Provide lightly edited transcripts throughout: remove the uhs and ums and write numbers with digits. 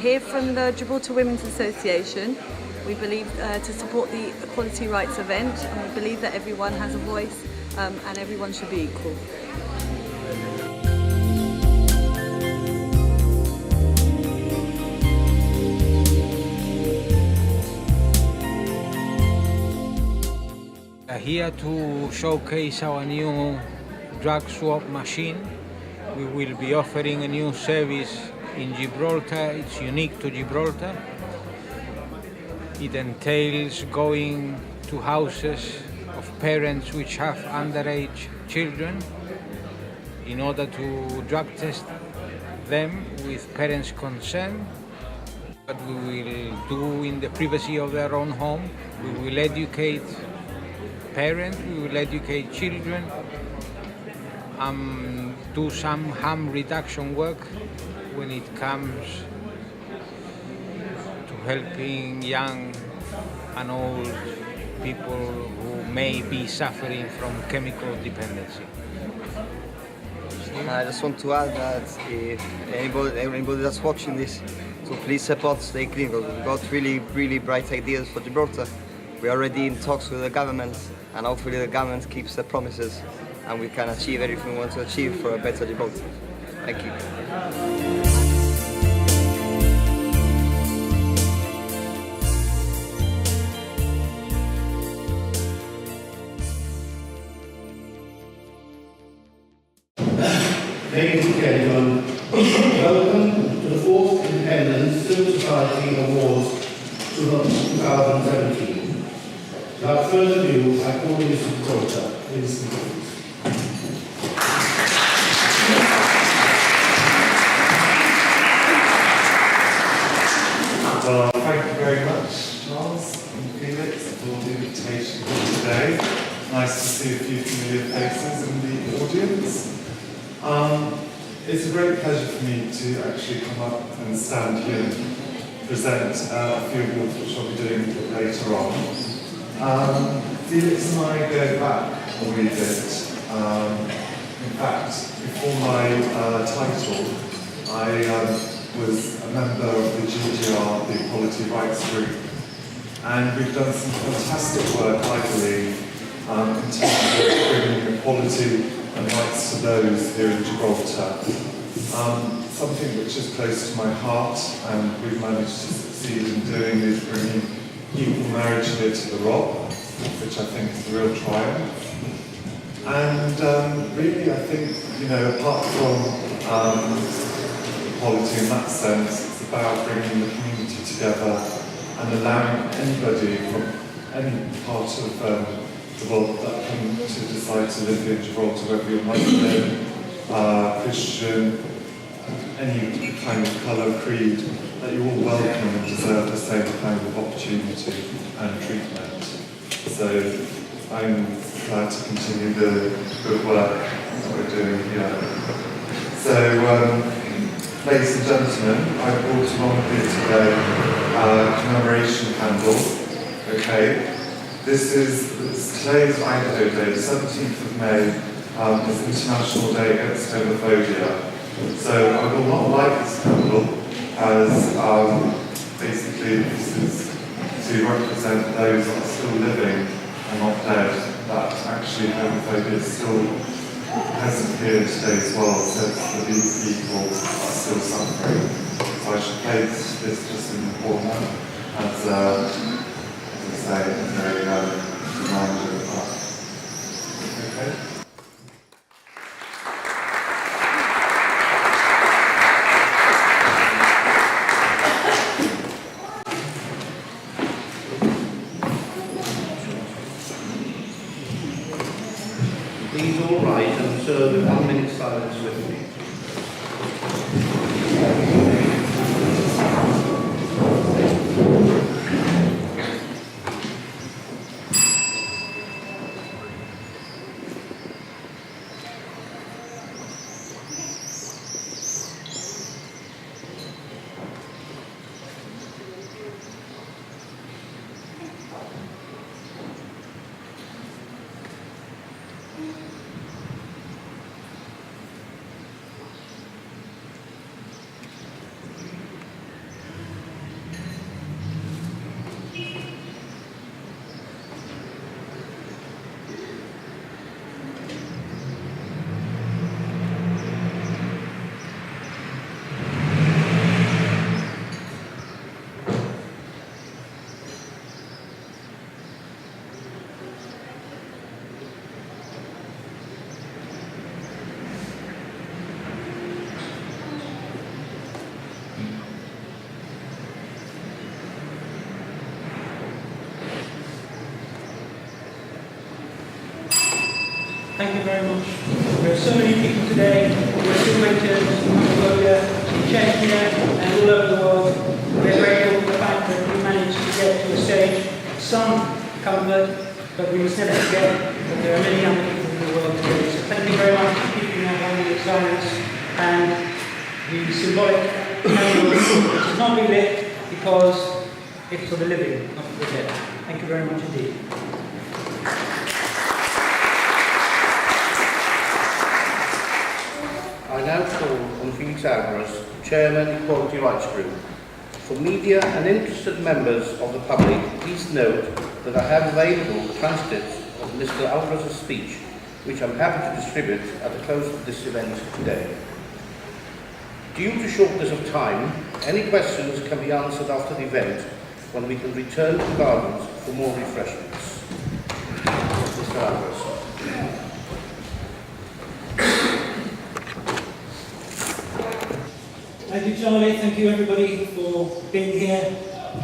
here from the Gibraltar Women's Association. We believe to support the equality rights event, and we believe that everyone has a voice and everyone should be equal. Here to showcase our new drug swap machine. We will be offering a new service in Gibraltar. It's unique to Gibraltar. It entails going to houses of parents which have underage children in order to drug test them with parents' consent. What we will do in the privacy of their own home, we will educate parents, we will educate children, do some harm reduction work when it comes to helping young and old people who may be suffering from chemical dependency. I just want to add that if anybody that's watching this, so please support Stay Clean, because we've got really bright ideas for Gibraltar. We're already in talks with the government, and hopefully the government keeps their promises and we can achieve everything we want to achieve for a better Gibraltar. Thank you. Ladies and gentlemen, welcome to the 4th Independence Civil Society Awards 2017. Without further ado, I call you to the quota. Please. Well, thank you very much, Charles and Felix, for the invitation here today. Nice to see a few familiar faces in the audience. It's a great pleasure for me to actually come up and stand here and present a few awards which I'll be doing later on. Felix and I go back a wee bit. In fact, before my title, I was a member of the GGR, the Equality Rights Group, and we've done some fantastic work, I believe, in terms of bringing equality and rights to those here in Gibraltar. Something which is close to my heart and we've managed to succeed in doing is bringing equal marriage here to the Rock, which I think is a real triumph. And really I think, you know, apart from equality in that sense, it's about bringing the community together and allowing anybody from any part of the world that come to decide to live in Gibraltar, whether you're Muslim, Christian, any kind of colour, creed, that you're all welcome and deserve the same kind of opportunity and treatment. So I'm glad to continue the good work that we're doing here. So, ladies and gentlemen, I brought along here today a commemoration candle. Okay. Today's Idaho Day, 17th of May, is International Day Against Homophobia. So I will not light this candle, as basically this is to represent those that are still living and not dead, that actually homophobia still hasn't appeared today as well, so that these people are still suffering. So I should place this just in the corner as a reminder of that. Okay? Please all rise and observe a 1 minute silence with me. Thank you very much. There are so many people today who are Kuwaiters, Mongolia, Chechnya, and all over the world. We're grateful for the fact that we managed to get to a stage. Some comfort, but we must never forget that there are many other people in the world today. So thank you very much for keeping that moment of silence and the symbolic candle, which is not being lit because it's for the living, not for the dead. Thank you very much indeed. I now call on Felix Agras, Chairman, Equality Rights Group. For media and interested members of the public, please note that I have available transcripts of Mr. Agras' speech, which I'm happy to distribute at the close of this event today. Due to shortness of time, any questions can be answered after the event when we can return to the gardens for more refreshments. Mr. Agras. Thank you, Charlie. Thank you, everybody, for being here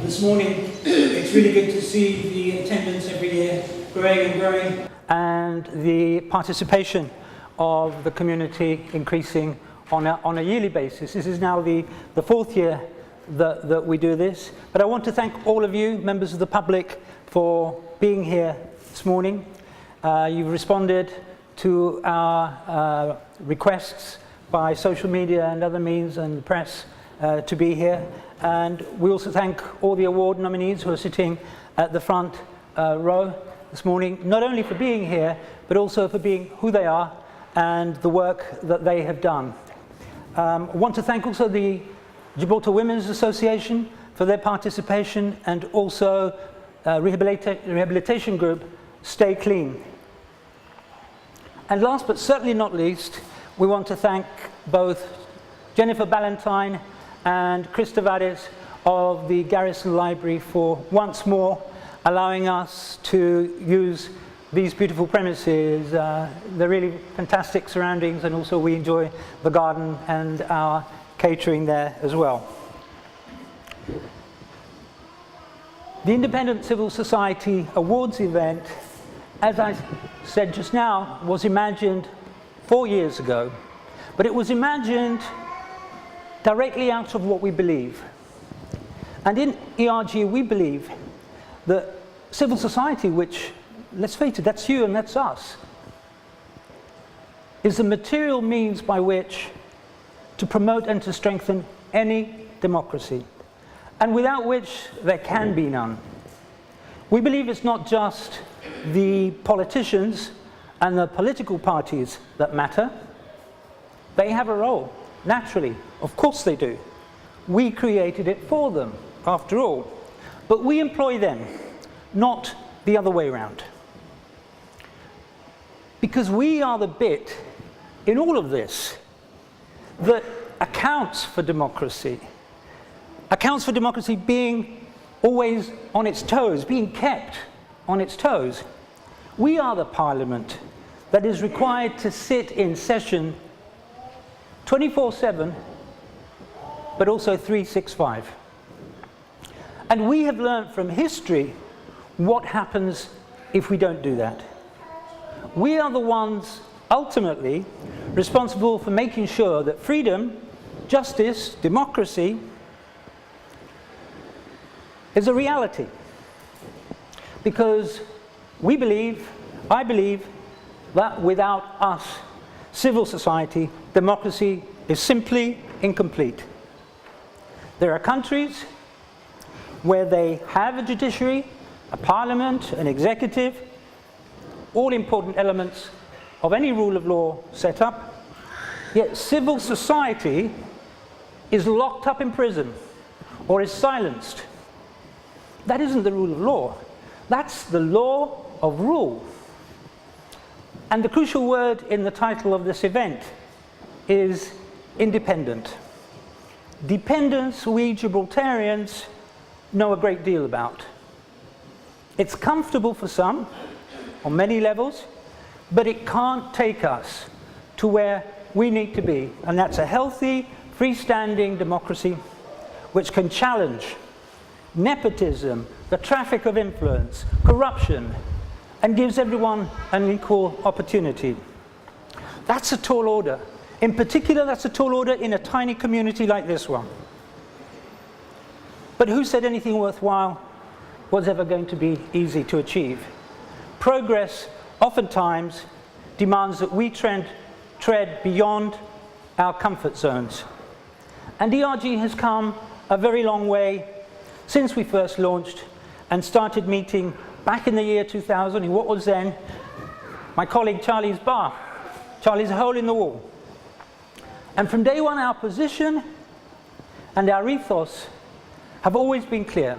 this morning. It's really good to see the attendance every year growing and growing, and the participation of the community increasing on a yearly basis. This is now the fourth year that we do this. But I want to thank all of you, members of the public, for being here this morning. You've responded to our requests by social media and other means and the press to be here. And we also thank all the award nominees who are sitting at the front row this morning, not only for being here, but also for being who they are and the work that they have done. I want to thank also the Gibraltar Women's Association for their participation, and also rehabilitation group Stay Clean. And last but certainly not least, we want to thank both Jennifer Ballantyne and Chris Tavares of the Garrison Library for once more allowing us to use these beautiful premises. They're really fantastic surroundings, and also we enjoy the garden and our catering there as well. The Independent Civil Society Awards event, as I said just now, was imagined 4 years ago, but it was imagined directly out of what we believe. And in ERG we believe that civil society, which, let's face it, that's you and that's us, is the material means by which to promote and to strengthen any democracy, and without which there can be none. We believe it's not just the politicians and the political parties that matter. They have a role, naturally, of course they do. We created it for them, after all. But we employ them, not the other way around. Because we are the bit in all of this that accounts for democracy being always on its toes, being kept on its toes. We are the parliament that is required to sit in session 24/7, but also 365. And we have learned from history what happens if we don't do that. We are the ones ultimately responsible for making sure that freedom, justice, democracy is a reality. Because we believe, I believe, that without us, civil society, democracy is simply incomplete. There are countries where they have a judiciary, a parliament, an executive, all important elements of any rule of law set up, yet civil society is locked up in prison or is silenced. That isn't the rule of law. That's the law of rule. And the crucial word in the title of this event is independent. Dependence, we Gibraltarians know a great deal about. It's comfortable for some, on many levels, but it can't take us to where we need to be. And that's a healthy, freestanding democracy which can challenge nepotism, the traffic of influence, corruption, and gives everyone an equal opportunity. That's a tall order. In particular, that's a tall order in a tiny community like this one. But who said anything worthwhile was ever going to be easy to achieve? Progress oftentimes demands that we tread beyond our comfort zones. And ERG has come a very long way since we first launched and started meeting back in the year 2000 in what was then my colleague Charlie's bar, Charlie's hole in the wall. And from day one, our position and our ethos have always been clear.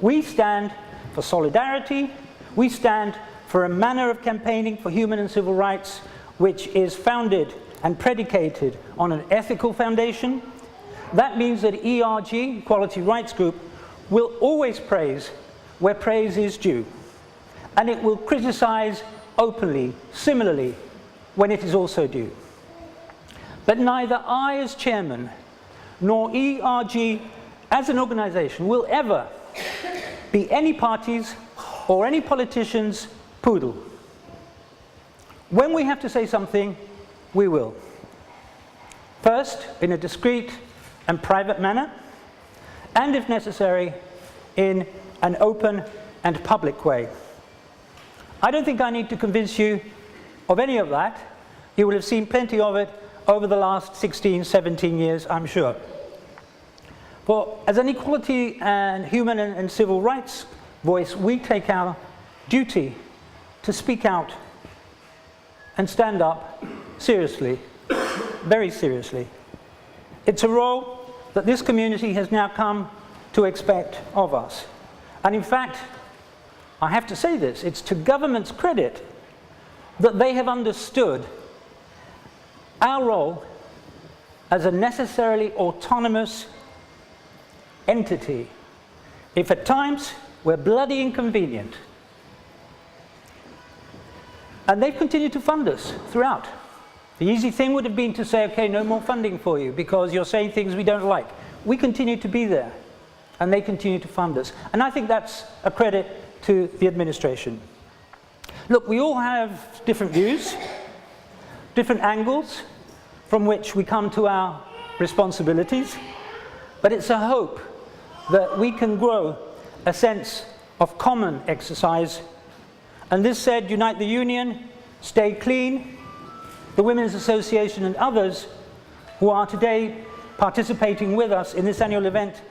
We stand for solidarity. We stand for a manner of campaigning for human and civil rights which is founded and predicated on an ethical foundation. That means that ERG, Equality Rights Group, will always praise where praise is due. And it will criticize openly, similarly, when it is also due. But neither I as chairman nor ERG as an organization will ever be any party's or any politician's poodle. When we have to say something, we will. First, in a discreet and private manner, and if necessary, in an open and public way. I don't think I need to convince you of any of that. You will have seen plenty of it over the last 16, 17 years, I'm sure. For as an equality and human and civil rights voice, we take our duty to speak out and stand up seriously, very seriously. It's a role that this community has now come to expect of us. And in fact, I have to say this, it's to government's credit that they have understood our role as a necessarily autonomous entity, if at times we're bloody inconvenient. And they've continued to fund us throughout. The easy thing would have been to say, okay, no more funding for you because you're saying things we don't like. We continue to be there, and they continue to fund us. And I think that's a credit to the administration. Look, we all have different views, different angles from which we come to our responsibilities, but it's a hope that we can grow a sense of common exercise. And this said, Unite the Union, Stay Clean, the Women's Association and others who are today participating with us in this annual event,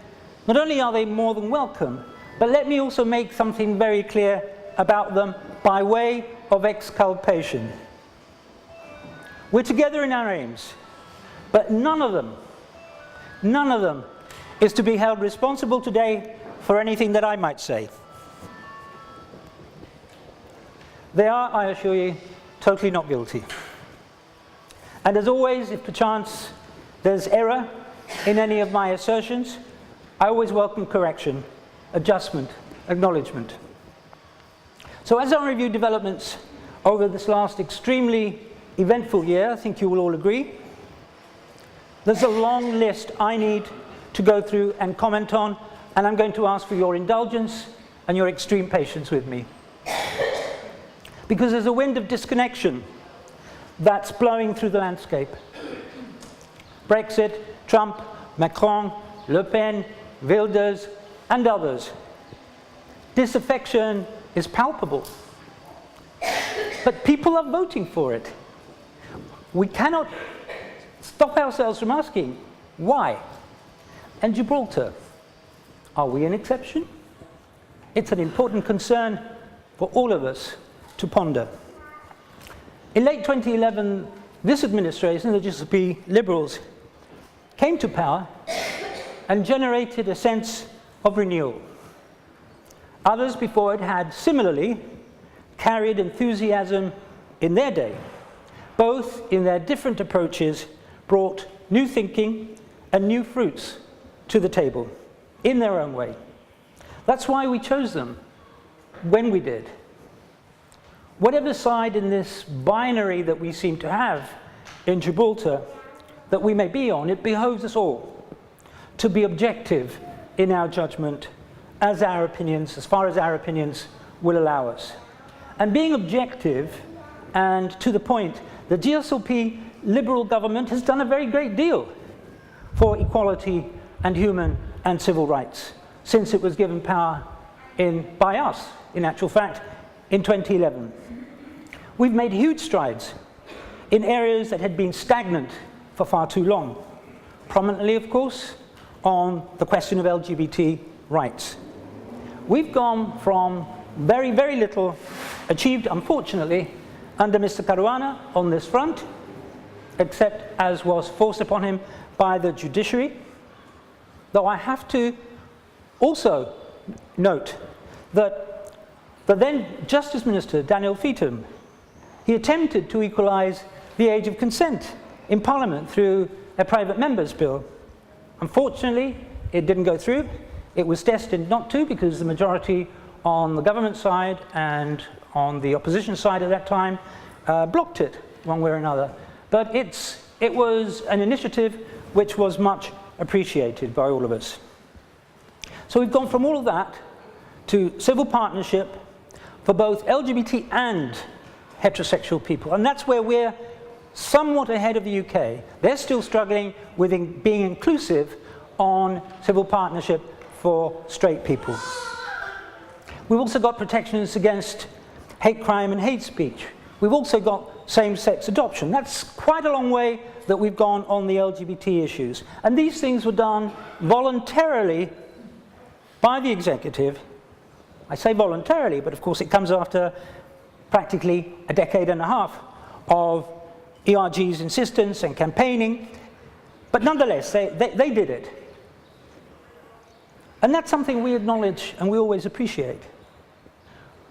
not only are they more than welcome, but let me also make something very clear about them by way of exculpation. We're together in our aims, but none of them is to be held responsible today for anything that I might say. They are, I assure you, totally not guilty. And as always, if perchance there's error in any of my assertions, I always welcome correction, adjustment, acknowledgement. So as I review developments over this last extremely eventful year, I think you will all agree, there's a long list I need to go through and comment on, and I'm going to ask for your indulgence and your extreme patience with me. Because there's a wind of disconnection that's blowing through the landscape. Brexit, Trump, Macron, Le Pen, Wilders, and others. Disaffection is palpable. But people are voting for it. We cannot stop ourselves from asking, why? And Gibraltar, are we an exception? It's an important concern for all of us to ponder. In late 2011, this administration, the GSP Liberals, came to power and generated a sense of renewal. Others before it had similarly carried enthusiasm in their day. Both, in their different approaches, brought new thinking and new fruits to the table in their own way. That's why we chose them when we did. Whatever side in this binary that we seem to have in Gibraltar that we may be on, it behoves us all to be objective in our judgment as far as our opinions will allow us. And being objective and to the point. The GSLP Liberal government has done a very great deal for equality and human and civil rights since it was given power by us, in actual fact, in 2011. We've made huge strides in areas that had been stagnant for far too long. Prominently, of course, on the question of LGBT rights. We've gone from very, very little achieved, unfortunately, under Mr. Caruana on this front, except as was forced upon him by the judiciary. Though I have to also note that the then Justice Minister, Daniel Feetham, he attempted to equalise the age of consent in Parliament through a private member's bill. Unfortunately, it didn't go through. It was destined not to, because the majority on the government side and on the opposition side at that time blocked it one way or another. But it was an initiative which was much appreciated by all of us. So we've gone from all of that to civil partnership for both LGBT and heterosexual people. And that's where we're somewhat ahead of the UK. They're still struggling with being inclusive on civil partnership for straight people. We've also got protections against hate crime and hate speech. We've also got same-sex adoption. That's quite a long way that we've gone on the LGBT issues. And these things were done voluntarily by the executive. I say voluntarily, but of course it comes after practically a decade and a half of ERG's insistence and campaigning. But nonetheless, they did it. And that's something we acknowledge and we always appreciate.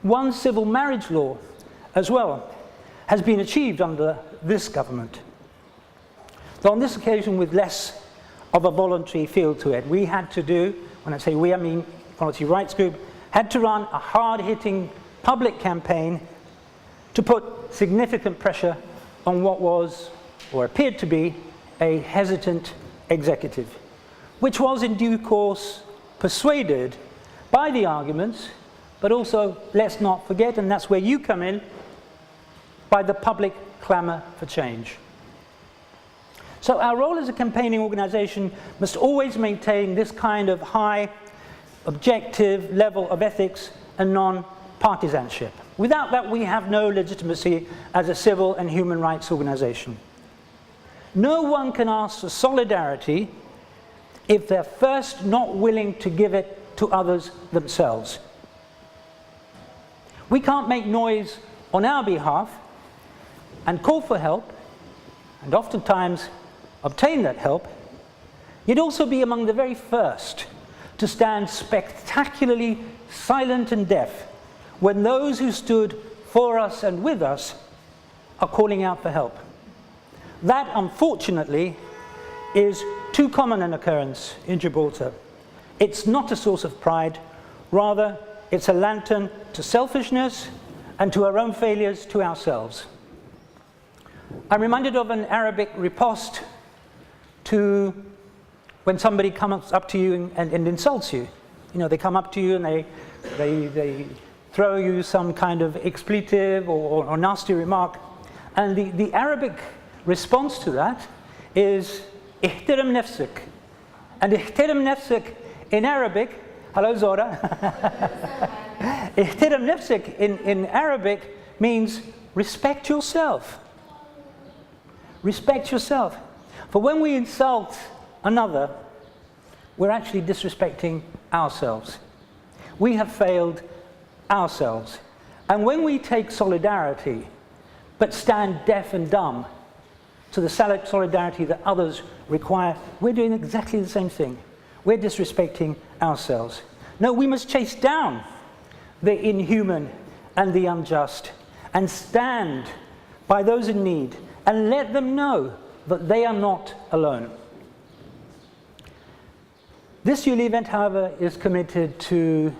One civil marriage law as well has been achieved under this government. Though on this occasion with less of a voluntary feel to it. We had to do, when I say we, I mean Equality Rights Group, had to run a hard-hitting public campaign to put significant pressure on what was, or appeared to be, a hesitant executive, which was in due course persuaded by the arguments, but also, let's not forget, and that's where you come in, by the public clamour for change. So our role as a campaigning organisation must always maintain this kind of high, objective level of ethics and non-partisanship. Without that, we have no legitimacy as a civil and human rights organisation. No one can ask for solidarity if they're first not willing to give it to others themselves. We can't make noise on our behalf and call for help, and oftentimes obtain that help, yet also be among the very first to stand spectacularly silent and deaf when those who stood for us and with us are calling out for help. That, unfortunately, is too common an occurrence in Gibraltar. It's not a source of pride, rather it's a lantern to selfishness and to our own failures to ourselves. I'm reminded of an Arabic riposte to when somebody comes up to you and insults you. You know, they come up to you and they throw you some kind of expletive or nasty remark. And the Arabic response to that is ihtiram nafsik. And ihtiram nafsik in Arabic, hello Zora. Ihtiram nafsik in Arabic means respect yourself. Respect yourself. For when we insult another, we're actually disrespecting ourselves. We have failed ourselves. And when we take solidarity, but stand deaf and dumb to the solidarity that others require, we're doing exactly the same thing. We're disrespecting ourselves. No, we must chase down the inhuman and the unjust and stand by those in need and let them know that they are not alone. This yearly event, however, is committed to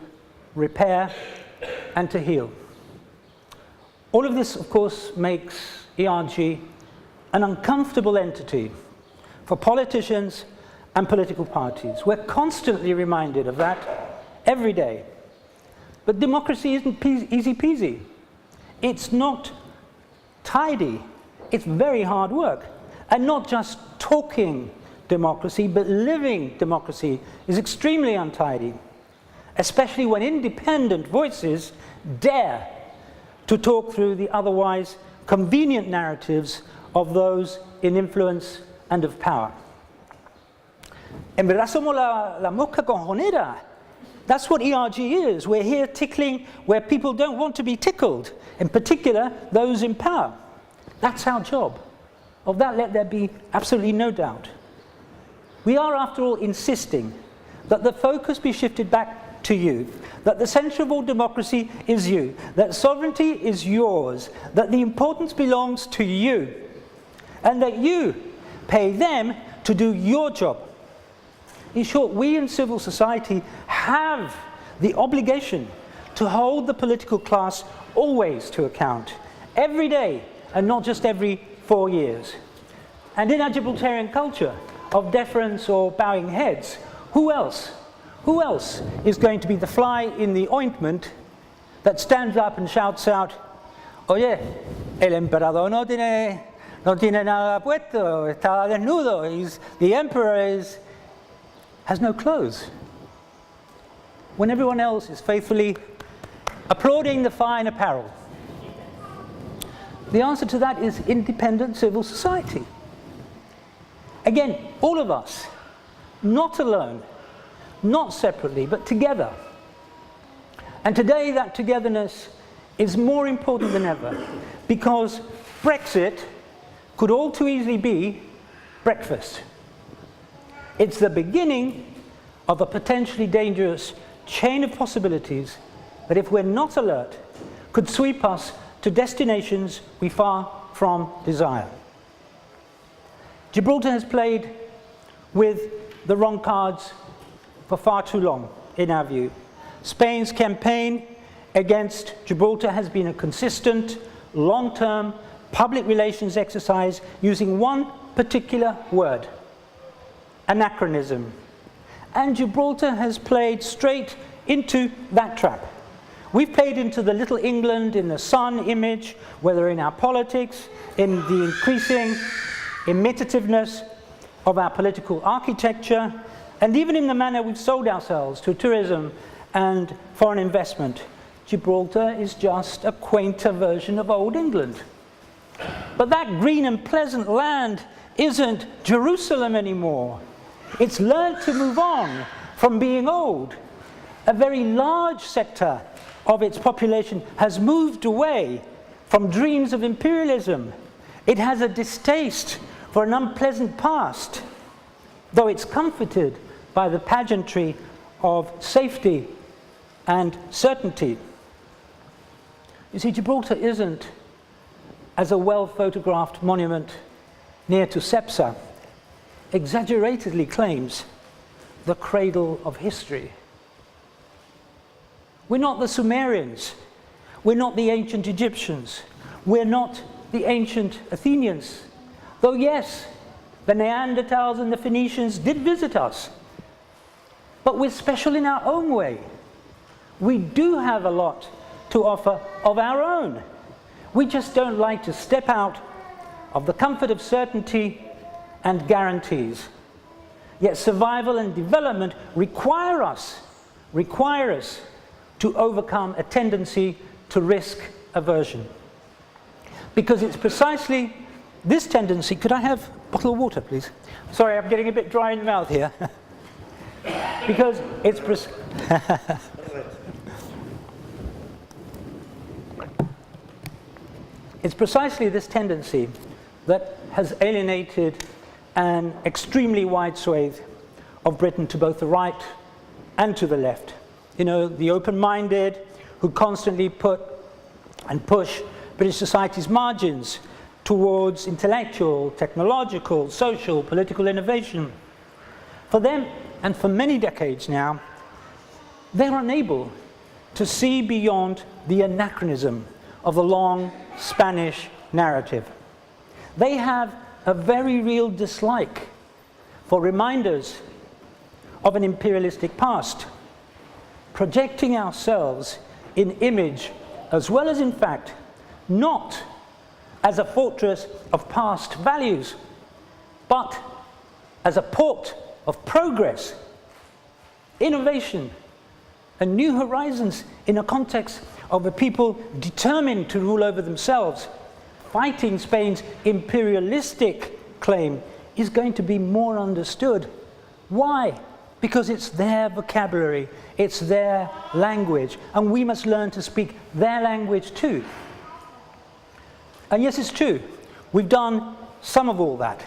repair and to heal. All of this, of course, makes ERG an uncomfortable entity for politicians and political parties. We're constantly reminded of that every day. But democracy isn't easy peasy. It's not tidy. It's very hard work. And not just talking democracy, but living democracy is extremely untidy, especially when independent voices dare to talk through the otherwise convenient narratives of those in influence and of power. En verdad somos la mosca cojonera. That's what ERG is. We're here tickling where people don't want to be tickled, in particular those in power. That's our job. Of that, let there be absolutely no doubt. We are, after all, insisting that the focus be shifted back to you, that the centre of all democracy is you, that sovereignty is yours, that the importance belongs to you, and that you pay them to do your job. In short, we in civil society have the obligation to hold the political class always to account, every day, and not just every 4 years. And in our Gibraltarian culture of deference or bowing heads, who else is going to be the fly in the ointment that stands up and shouts out, oye, el emperador no tiene nada puesto, está desnudo, the emperor has no clothes, when everyone else is faithfully applauding the fine apparel? The answer to that is independent civil society. Again, all of us, not alone, not separately, but together. And today that togetherness is more important than ever, because Brexit could all too easily be breakfast. It's the beginning of a potentially dangerous chain of possibilities that, if we're not alert, could sweep us to destinations we far from desire. Gibraltar has played with the wrong cards for far too long, in our view. Spain's campaign against Gibraltar has been a consistent, long-term public relations exercise using one particular word: anachronism. And Gibraltar has played straight into that trap. We've played into the little England in the sun image, whether in our politics, in the increasing imitativeness of our political architecture, and even in the manner we've sold ourselves to tourism and foreign investment. Gibraltar is just a quainter version of old England. But that green and pleasant land isn't Jerusalem anymore. It's learned to move on from being old. A very large sector of its population has moved away from dreams of imperialism. It has a distaste for an unpleasant past, though it's comforted by the pageantry of safety and certainty. You see, Gibraltar isn't, as a well-photographed monument near to Cepsa exaggeratedly claims, the cradle of history. We're not the Sumerians. We're not the ancient Egyptians. We're not the ancient Athenians. Though yes, the Neanderthals and the Phoenicians did visit us. But we're special in our own way. We do have a lot to offer of our own. We just don't like to step out of the comfort of certainty and guarantees. Yet survival and development require us to overcome a tendency to risk aversion. Because it's precisely this tendency. Could I have a bottle of water, please? Sorry, I'm getting a bit dry in the mouth here. Because it's precisely this tendency that has alienated an extremely wide swathe of Britain to both the right and to the left. You know, the open-minded who constantly put and push British society's margins towards intellectual, technological, social, political innovation. For them, and for many decades now, they're unable to see beyond the anachronism of the long Spanish narrative. They have a very real dislike for reminders of an imperialistic past, projecting ourselves in image as well as in fact, not as a fortress of past values, but as a port of progress, innovation, and new horizons in a context of a people determined to rule over themselves, fighting Spain's imperialistic claim, is going to be more understood. Why? Because it's their vocabulary, it's their language, and we must learn to speak their language too. And yes, it's true, we've done some of all that.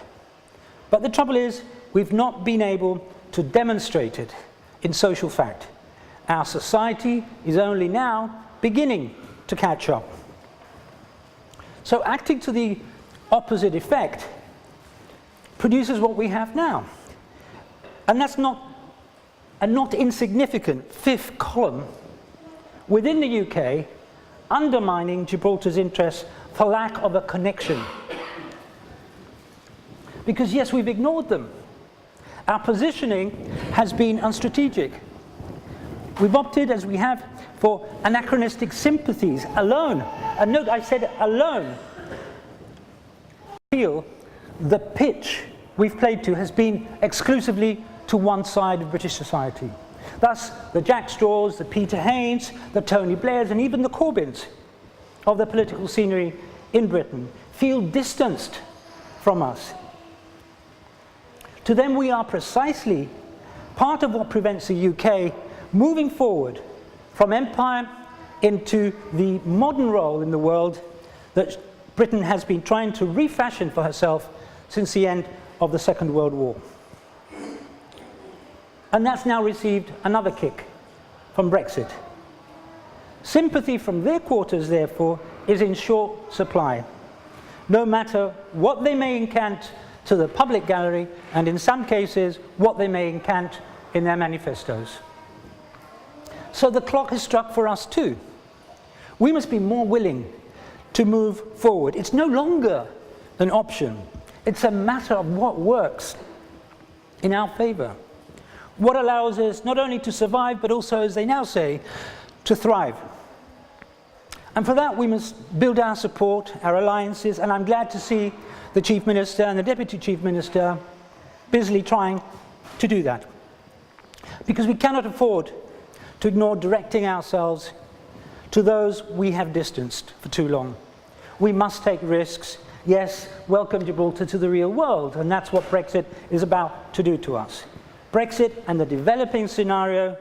But the trouble is, we've not been able to demonstrate it in social fact. Our society is only now beginning to catch up. So acting to the opposite effect produces what we have now. And that's not a not insignificant fifth column within the UK undermining Gibraltar's interests for lack of a connection. Because yes, we've ignored them. Our positioning has been unstrategic. We've opted, as we have, for anachronistic sympathies alone. And note, I said alone. Feel the pitch we've played to has been exclusively to one side of British society. Thus, the Jack Straws, the Peter Haynes, the Tony Blairs, and even the Corbyns of the political scenery in Britain feel distanced from us. To them, we are precisely part of what prevents the UK moving forward from empire into the modern role in the world that Britain has been trying to refashion for herself since the end of the Second World War. And that's now received another kick from Brexit. Sympathy from their quarters, therefore, is in short supply, no matter what they may incant to the public gallery, and in some cases, what they may incant in their manifestos. So the clock has struck for us too. We must be more willing to move forward. It's no longer an option. It's a matter of what works in our favour. What allows us not only to survive, but also, as they now say, to thrive. And for that, we must build our support, our alliances, and I'm glad to see the Chief Minister and the Deputy Chief Minister busily trying to do that. Because we cannot afford to ignore directing ourselves to those we have distanced for too long. We must take risks. Yes, welcome Gibraltar to the real world, and that's what Brexit is about to do to us. Brexit and the developing scenario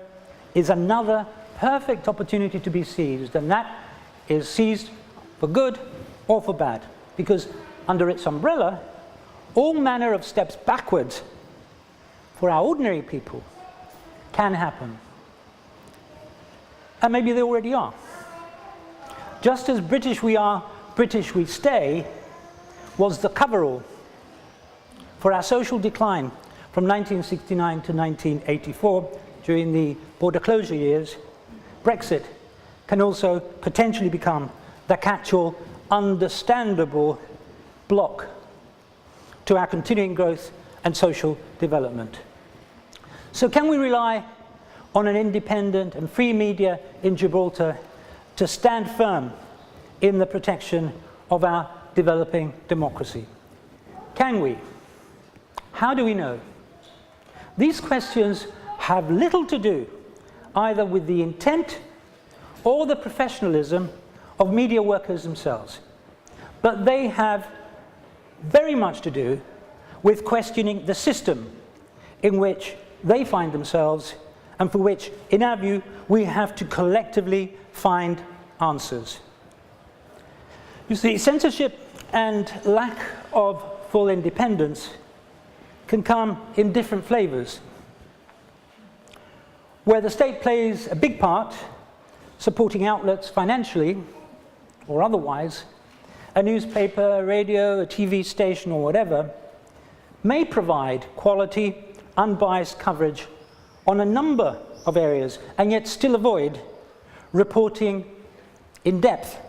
is another perfect opportunity to be seized, and that is seized for good or for bad, because under its umbrella, all manner of steps backwards for our ordinary people can happen. And maybe they already are. Just as British we are, British we stay was the coverall for our social decline from 1969 to 1984 during the border closure years, Brexit can also potentially become the catch-all, understandable block to our continuing growth and social development. So can we rely on an independent and free media in Gibraltar to stand firm in the protection of our developing democracy? Can we? How do we know? These questions have little to do either with the intent or the professionalism of media workers themselves, but they have very much to do with questioning the system in which they find themselves and for which, in our view, we have to collectively find answers. You see, censorship and lack of full independence can come in different flavors. Where the state plays a big part, supporting outlets financially or otherwise, a newspaper, a radio, a TV station or whatever, may provide quality, unbiased coverage on a number of areas and yet still avoid reporting in depth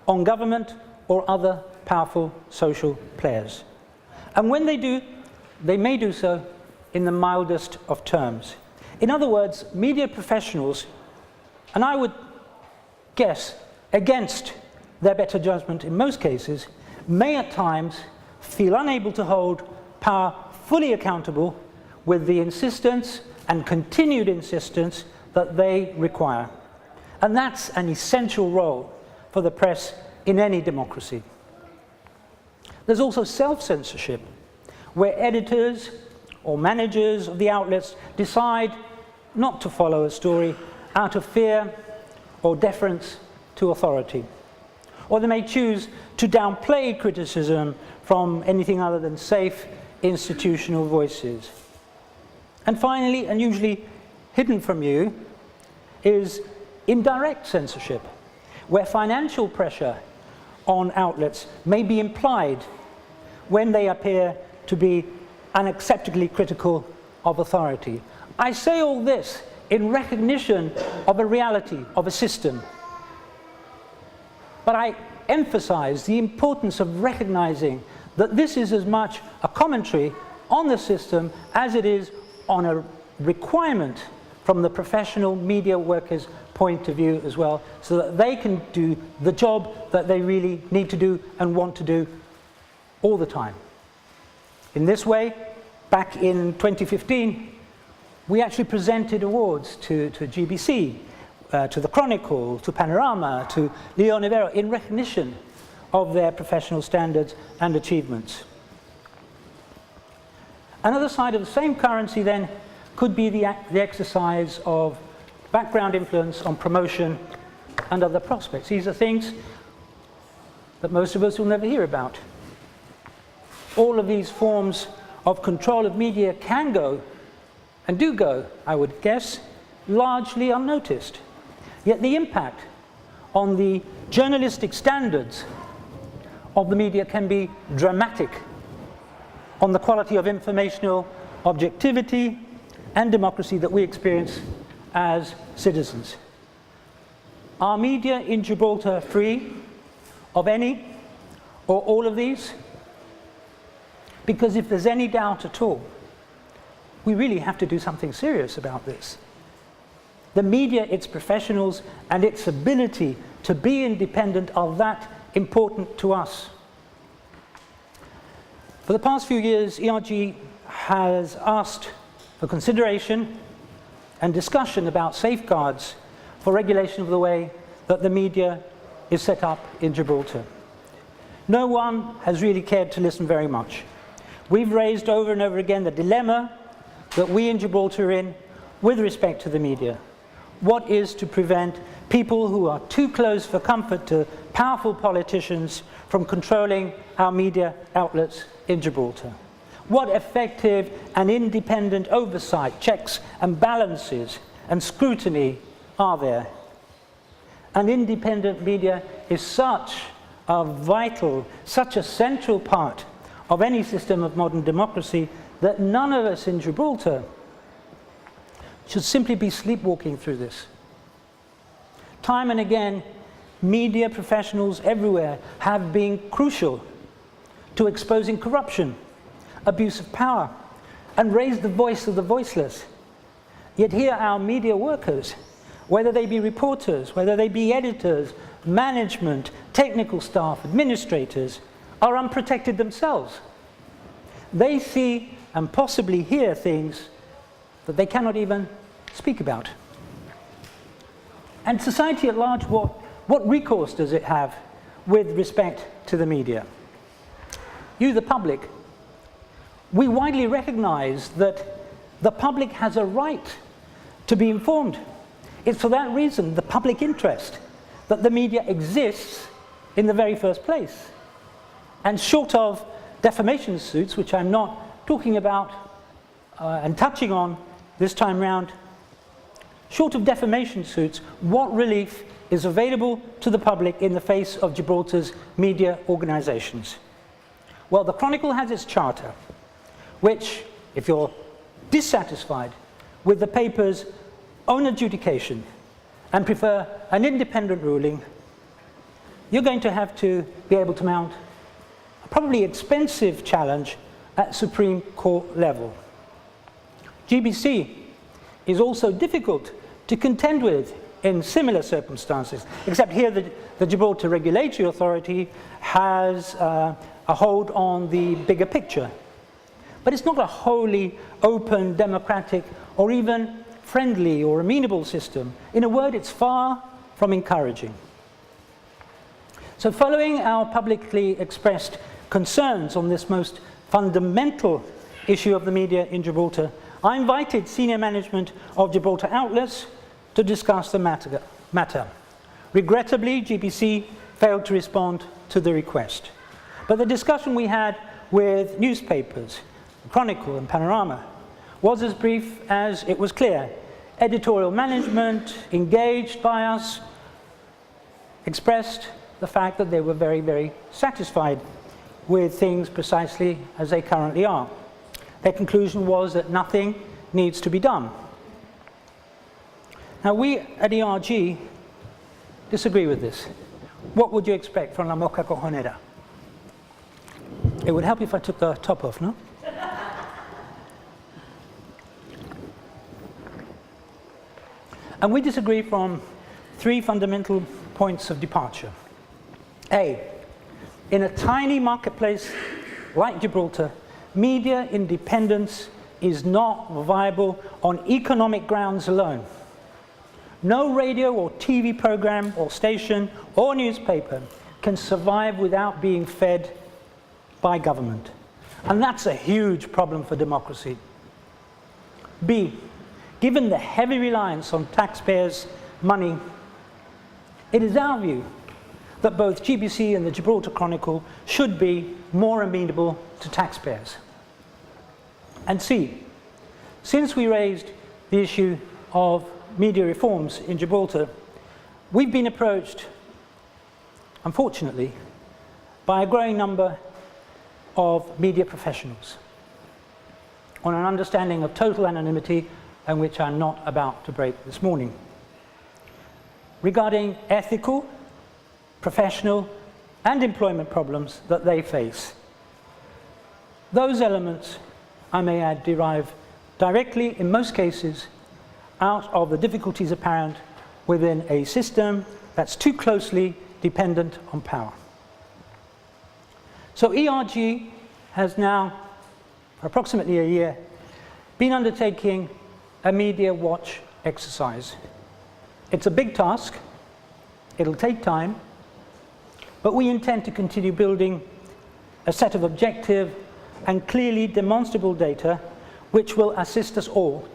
on government or other powerful social players. And when they do, they may do so in the mildest of terms. In other words, media professionals, and I would guess against their better judgment in most cases, may at times feel unable to hold power fully accountable with the insistence and continued insistence that they require. And that's an essential role for the press in any democracy. There's also self-censorship, where editors or managers of the outlets decide not to follow a story out of fear or deference to authority. Or they may choose to downplay criticism from anything other than safe institutional voices. And finally, and usually hidden from you, is indirect censorship, where financial pressure on outlets may be implied when they appear to be unacceptably critical of authority. I say all this in recognition of a reality, of a system. But I emphasize the importance of recognizing that this is as much a commentary on the system as it is on a requirement from the professional media workers' point of view as well, so that they can do the job that they really need to do and want to do all the time. In this way, back in 2015, we actually presented awards to GBC, to the Chronicle, to Panorama, to Leon Ibero, in recognition of their professional standards and achievements. Another side of the same currency then could be the exercise of background influence on promotion and other prospects. These are things that most of us will never hear about. All of these forms of control of media can go, and do go, I would guess, largely unnoticed. Yet the impact on the journalistic standards of the media can be dramatic on the quality of informational objectivity and democracy that we experience as citizens. Are media in Gibraltar free of any or all of these? Because if there's any doubt at all, we really have to do something serious about this. The media, its professionals, and its ability to be independent are that important to us. For the past few years, ERG has asked for consideration and discussion about safeguards for regulation of the way that the media is set up in Gibraltar. No one has really cared to listen very much. We've raised over and over again the dilemma that we in Gibraltar are in with respect to the media. What is to prevent people who are too close for comfort to powerful politicians from controlling our media outlets in Gibraltar? What effective and independent oversight, checks and balances and scrutiny are there? An independent media is such a vital, such a central part of any system of modern democracy that none of us in Gibraltar should simply be sleepwalking through this. Time and again, media professionals everywhere have been crucial to exposing corruption, abuse of power, and raise the voice of the voiceless. Yet here our media workers, whether they be reporters, whether they be editors, management, technical staff, administrators, are unprotected themselves. They see and possibly hear things that they cannot even speak about. And society at large, what recourse does it have with respect to the media? You, the public, we widely recognize that the public has a right to be informed. It's for that reason, the public interest, that the media exists in the very first place. And short of defamation suits, which I'm not talking about and touching on this time round, short of defamation suits, what relief is available to the public in the face of Gibraltar's media organizations? Well, the Chronicle has its charter, which, if you're dissatisfied with the paper's own adjudication and prefer an independent ruling, you're going to have to be able to mount a probably expensive challenge at Supreme Court level. GBC is also difficult to contend with in similar circumstances, except here the Gibraltar Regulatory Authority has a hold on the bigger picture. But it's not a wholly open, democratic, or even friendly or amenable system. In a word, it's far from encouraging. So following our publicly expressed concerns on this most fundamental issue of the media in Gibraltar, I invited senior management of Gibraltar outlets to discuss the matter. Regrettably, GBC failed to respond to the request. But the discussion we had with newspapers, Chronicle and Panorama, was as brief as it was clear. Editorial management, engaged by us, expressed the fact that they were very, very satisfied with things precisely as they currently are. Their conclusion was that nothing needs to be done. Now, we at ERG disagree with this. What would you expect from La Mocha Cojonera? It would help if I took the top off, no? And we disagree from three fundamental points of departure. A, in a tiny marketplace like Gibraltar, media independence is not viable on economic grounds alone. No radio or TV program or station or newspaper can survive without being fed by government. And that's a huge problem for democracy. B, given the heavy reliance on taxpayers' money, it is our view that both GBC and the Gibraltar Chronicle should be more amenable to taxpayers. And C, since we raised the issue of media reforms in Gibraltar, we've been approached, unfortunately, by a growing number of media professionals on an understanding of total anonymity, and which I'm not about to break this morning, regarding ethical, professional, and employment problems that they face. Those elements, I may add, derive directly, in most cases, out of the difficulties apparent within a system that's too closely dependent on power. So ERG has now, for approximately a year, been undertaking a media watch exercise. It's a big task, it'll take time, but we intend to continue building a set of objective and clearly demonstrable data which will assist us all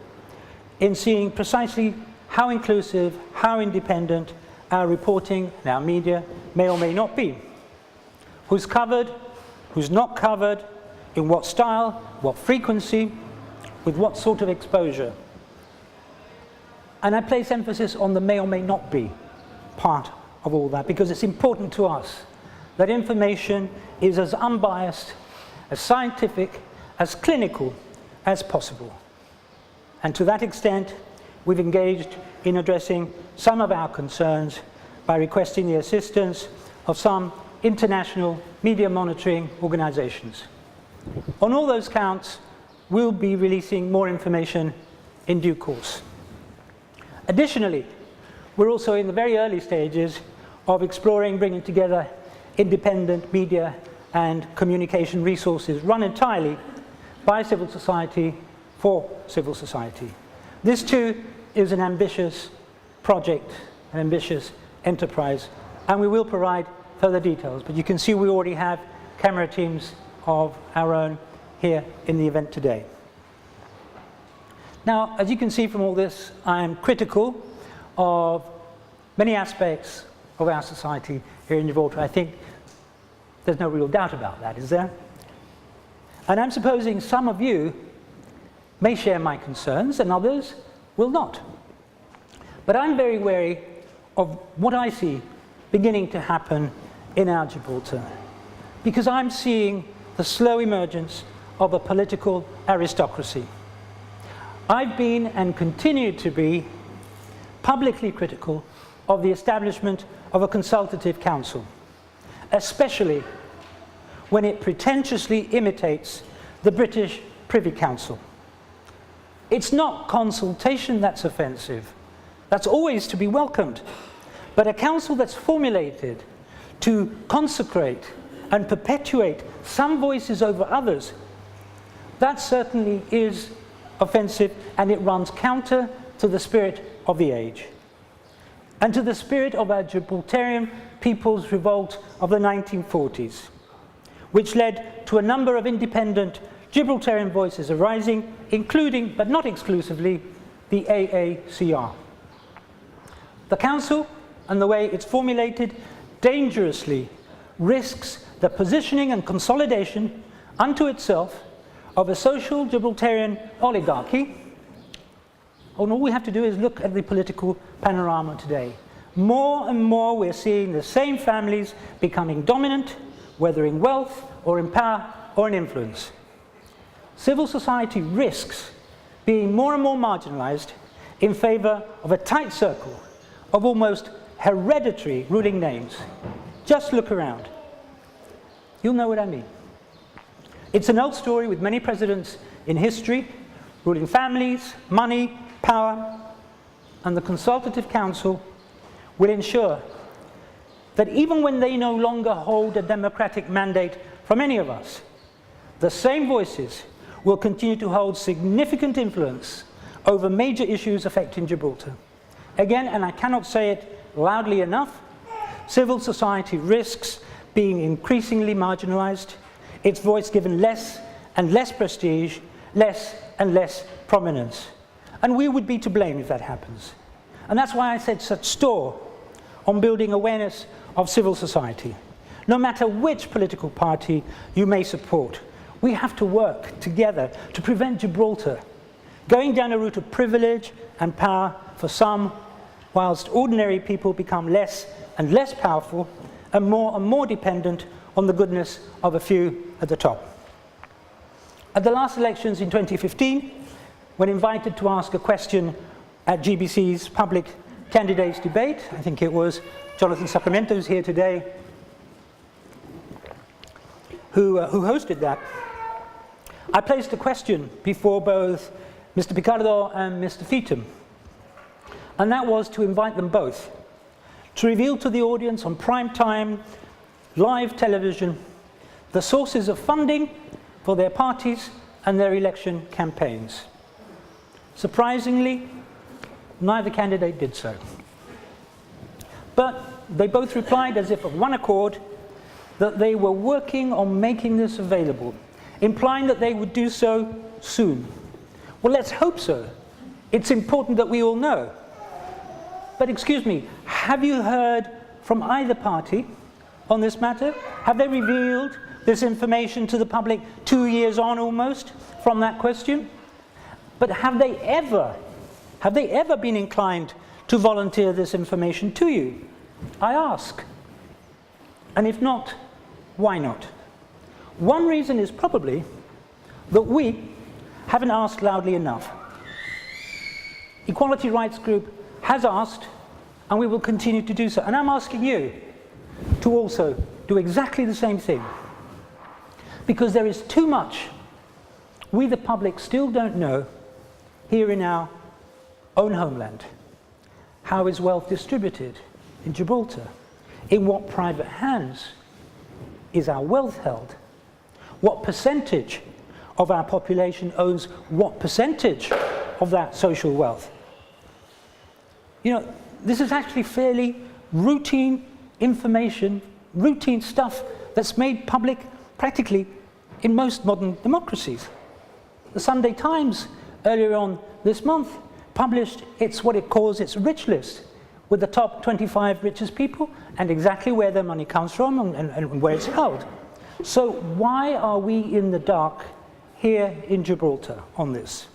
in seeing precisely how inclusive, how independent our reporting and our media may or may not be. Who's covered, who's not covered, in what style, what frequency, with what sort of exposure. And I place emphasis on the may or may not be part of all that, because it's important to us that information is as unbiased, as scientific, as clinical as possible. And to that extent, we've engaged in addressing some of our concerns by requesting the assistance of some international media monitoring organizations. On all those counts, we'll be releasing more information in due course. Additionally, we're also in the very early stages of exploring bringing together independent media and communication resources run entirely by civil society for civil society. This too is an ambitious project, an ambitious enterprise, and we will provide further details. But you can see we already have camera teams of our own here in the event today. Now, as you can see from all this, I'm critical of many aspects of our society here in Gibraltar. I think there's no real doubt about that, is there? And I'm supposing some of you may share my concerns and others will not. But I'm very wary of what I see beginning to happen in our Gibraltar, because I'm seeing the slow emergence of a political aristocracy. I've been and continue to be publicly critical of the establishment of a consultative council, especially when it pretentiously imitates the British Privy Council. It's not consultation that's offensive. That's always to be welcomed. But a council that's formulated to consecrate and perpetuate some voices over others, that certainly is offensive, and it runs counter to the spirit of the age and to the spirit of our Gibraltarian People's Revolt of the 1940s, which led to a number of independent Gibraltarian voices arising, including, but not exclusively, the AACR. The Council, and the way it's formulated, dangerously risks the positioning and consolidation unto itself of a social Gibraltarian oligarchy. And all we have to do is look at the political panorama today. More and more we're seeing the same families becoming dominant, whether in wealth or in power or in influence. Civil society risks being more and more marginalized in favor of a tight circle of almost hereditary ruling names. Just look around. You'll know what I mean. It's an old story with many presidents in history, ruling families, money, power, and the Consultative Council will ensure that even when they no longer hold a democratic mandate from any of us, the same voices will continue to hold significant influence over major issues affecting Gibraltar. Again, and I cannot say it loudly enough, civil society risks being increasingly marginalized, its voice given less and less prestige, less and less prominence. And we would be to blame if that happens. And that's why I set such store on building awareness of civil society. No matter which political party you may support, we have to work together to prevent Gibraltar going down a route of privilege and power for some, whilst ordinary people become less and less powerful and more dependent on the goodness of a few at the top. At the last elections in 2015, when invited to ask a question at GBC's public candidates debate, I think it was Jonathan Sacramento, who's here today, who hosted that, I placed a question before both Mr. Picardo and Mr. Feetham, and that was to invite them both to reveal to the audience on prime time, live television, the sources of funding for their parties and their election campaigns. Surprisingly, neither candidate did so. But they both replied as if of one accord that they were working on making this available, implying that they would do so soon. Well, let's hope so. It's important that we all know. But excuse me, have you heard from either party on this matter? Have they revealed this information to the public 2 years on almost from that question? But have they ever been inclined to volunteer this information to you? I ask. And if not, why not? One reason is probably that we haven't asked loudly enough. Equality Rights Group has asked, and we will continue to do so. And I'm asking you to also do exactly the same thing. Because there is too much we, the public, still don't know here in our own homeland. How is wealth distributed in Gibraltar? In what private hands is our wealth held? What percentage of our population owns what percentage of that social wealth? You know, this is actually fairly routine information, routine stuff that's made public practically in most modern democracies. The Sunday Times earlier on this month published what it calls its rich list, with the top 25 richest people and exactly where their money comes from and where it's held. So why are we in the dark here in Gibraltar on this?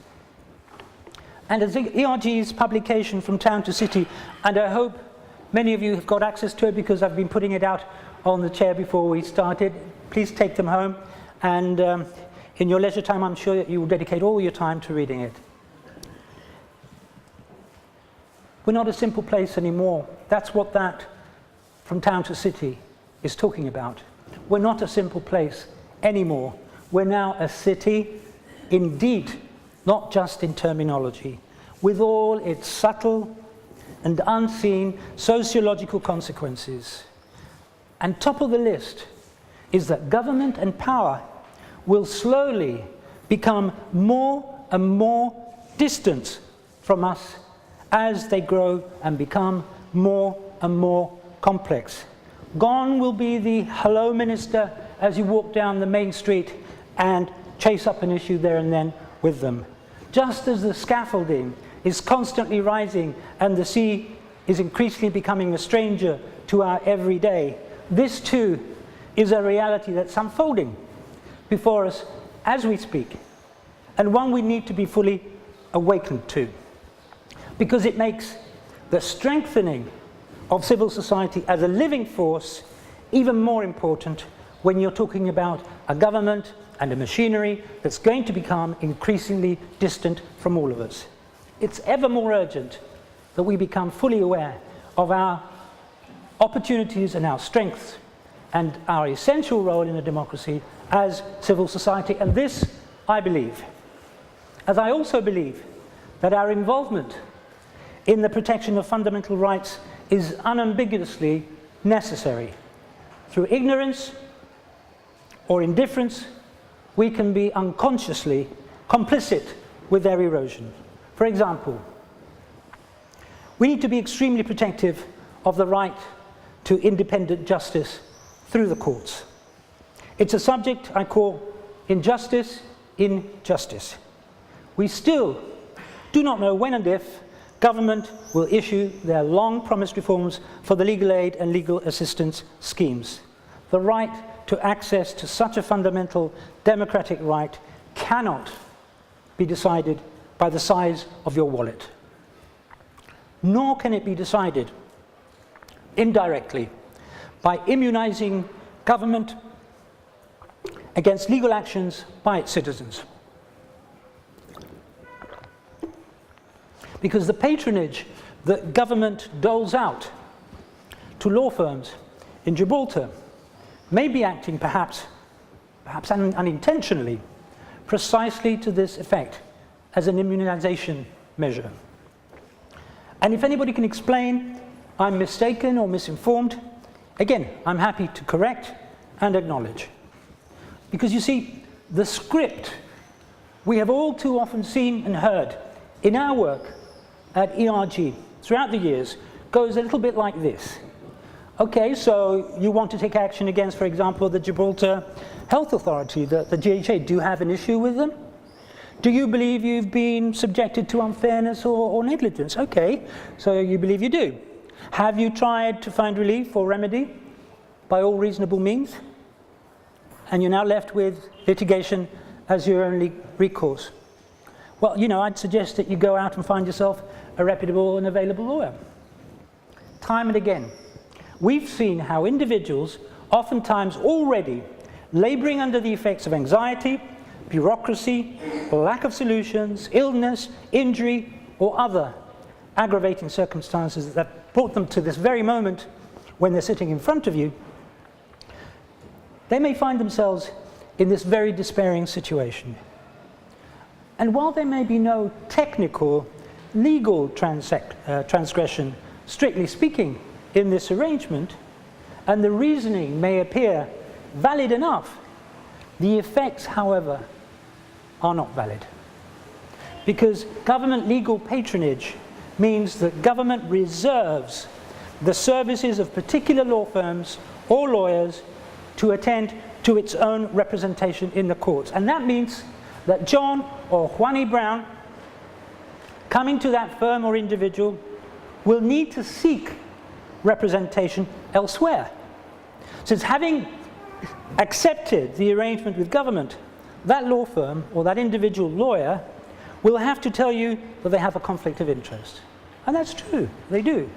And as ERG's publication From Town to City, and I hope many of you have got access to it because I've been putting it out on the chair before we started, please take them home, and in your leisure time I'm sure that you will dedicate all your time to reading it. We're not a simple place anymore. That's what that From Town to City is talking about. We're not a simple place anymore. We're now a city, indeed, not just in terminology, with all its subtle and unseen sociological consequences. And top of the list is that government and power will slowly become more and more distant from us as they grow and become more and more complex. Gone will be the hello minister as you walk down the main street and chase up an issue there and then with them. Just as the scaffolding is constantly rising and the sea is increasingly becoming a stranger to our everyday, this too is a reality that's unfolding before us as we speak, and one we need to be fully awakened to, because it makes the strengthening of civil society as a living force even more important when you're talking about a government and a machinery that's going to become increasingly distant from all of us. It's ever more urgent that we become fully aware of our opportunities and our strengths and our essential role in a democracy as civil society. And this, I believe, as I also believe that our involvement in the protection of fundamental rights is unambiguously necessary. Through ignorance or indifference, we can be unconsciously complicit with their erosion. For example, we need to be extremely protective of the right to independent justice through the courts. It's a subject I call injustice in justice. We still do not know when and if government will issue their long-promised reforms for the legal aid and legal assistance schemes. The right to access to such a fundamental democratic right cannot be decided by the size of your wallet. Nor can it be decided indirectly by immunizing government against legal actions by its citizens. Because the patronage that government doles out to law firms in Gibraltar may be acting perhaps unintentionally, precisely to this effect as an immunization measure. And if anybody can explain I'm mistaken or misinformed, again, I'm happy to correct and acknowledge. Because you see, the script we have all too often seen and heard in our work at ERG throughout the years goes a little bit like this. Okay, so you want to take action against, for example, the Gibraltar Health Authority, the GHA. Do you have an issue with them? Do you believe you've been subjected to unfairness or negligence? Okay, so you believe you do. Have you tried to find relief or remedy by all reasonable means? And you're now left with litigation as your only recourse. Well, you know, I'd suggest that you go out and find yourself a reputable and available lawyer. Time and again, we've seen how individuals, oftentimes already laboring under the effects of anxiety, bureaucracy, lack of solutions, illness, injury, or other aggravating circumstances that brought them to this very moment when they're sitting in front of you, they may find themselves in this very despairing situation. And while there may be no technical, legal transgression, strictly speaking, in this arrangement, and the reasoning may appear valid enough, the effects, however, are not valid. Because government legal patronage means that government reserves the services of particular law firms or lawyers to attend to its own representation in the courts. And that means that John or Juanie Brown, coming to that firm or individual, will need to seek representation elsewhere. Since having accepted the arrangement with government, that law firm or that individual lawyer will have to tell you that they have a conflict of interest. And that's true, they do,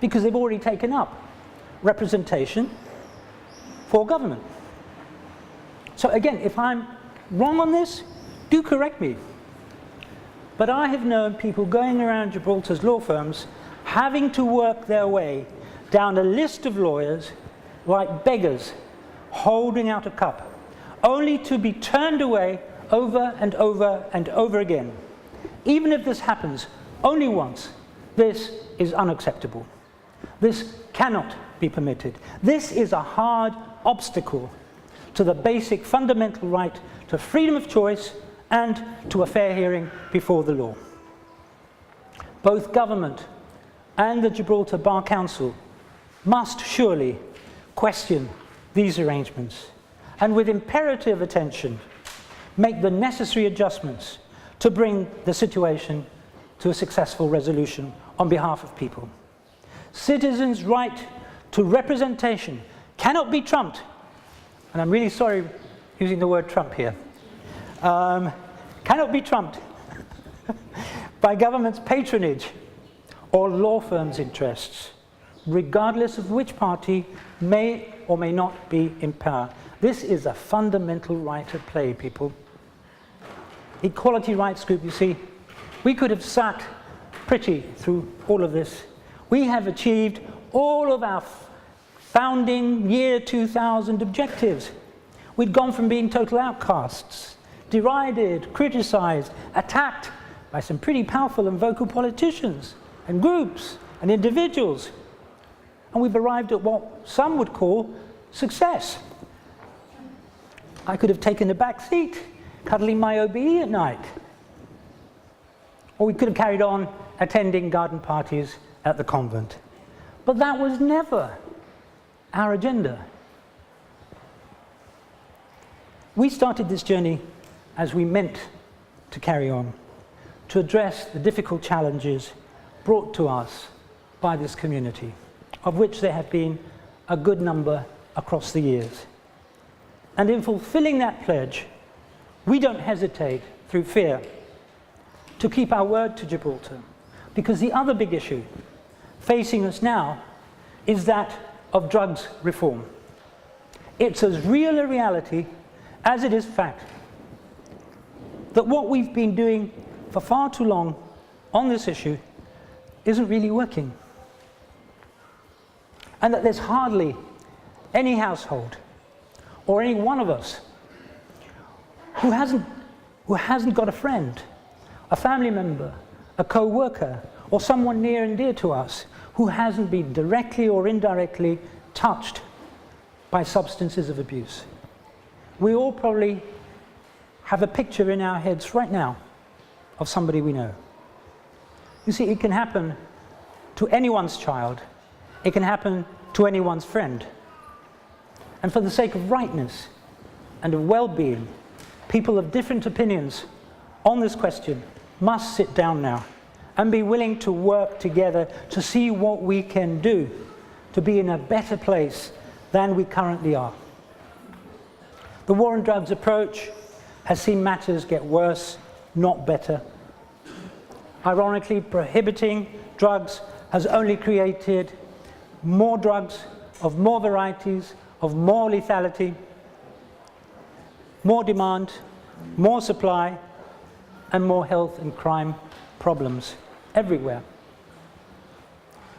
because they've already taken up representation for government. So again, if I'm wrong on this, do correct me. But I have known people going around Gibraltar's law firms having to work their way down a list of lawyers like beggars holding out a cup, only to be turned away over and over and over again. Even if this happens only once, This is unacceptable. This cannot be permitted. This is a hard obstacle to the basic fundamental right to freedom of choice and to a fair hearing before the law. Both government and the Gibraltar Bar Council must surely question these arrangements and with imperative attention make the necessary adjustments to bring the situation to a successful resolution on behalf of people. Citizens' right to representation cannot be trumped, and I'm really sorry using the word Trump here, cannot be trumped by government's patronage or law firms' interests, regardless of which party may or may not be in power. This is a fundamental right at play, people. Equality Rights Group, you see, we could have sat pretty through all of this. We have achieved all of our founding year 2000 objectives. We'd gone from being total outcasts, derided, criticized, attacked by some pretty powerful and vocal politicians and groups and individuals. And we've arrived at what some would call success. I could have taken a back seat, cuddling my OBE at night. Or we could have carried on attending garden parties at the convent. But that was never our agenda. We started this journey as we meant to carry on, to address the difficult challenges brought to us by this community, of which there have been a good number across the years. And in fulfilling that pledge, we don't hesitate through fear to keep our word to Gibraltar, because the other big issue facing us now is that of drugs reform. It's as real a reality as it is fact that what we've been doing for far too long on this issue isn't really working. And that there's hardly any household or any one of us who hasn't got a friend, a family member, a co-worker, or someone near and dear to us who hasn't been directly or indirectly touched by substances of abuse. We all probably have a picture in our heads right now of somebody we know. You see, it can happen to anyone's child. It can happen to anyone's friend. And for the sake of rightness and of well-being, people of different opinions on this question must sit down now and be willing to work together to see what we can do to be in a better place than we currently are. The war on drugs approach has seen matters get worse, not better. Ironically, prohibiting drugs has only created more drugs of more varieties, of more lethality, more demand, more supply, and more health and crime problems everywhere.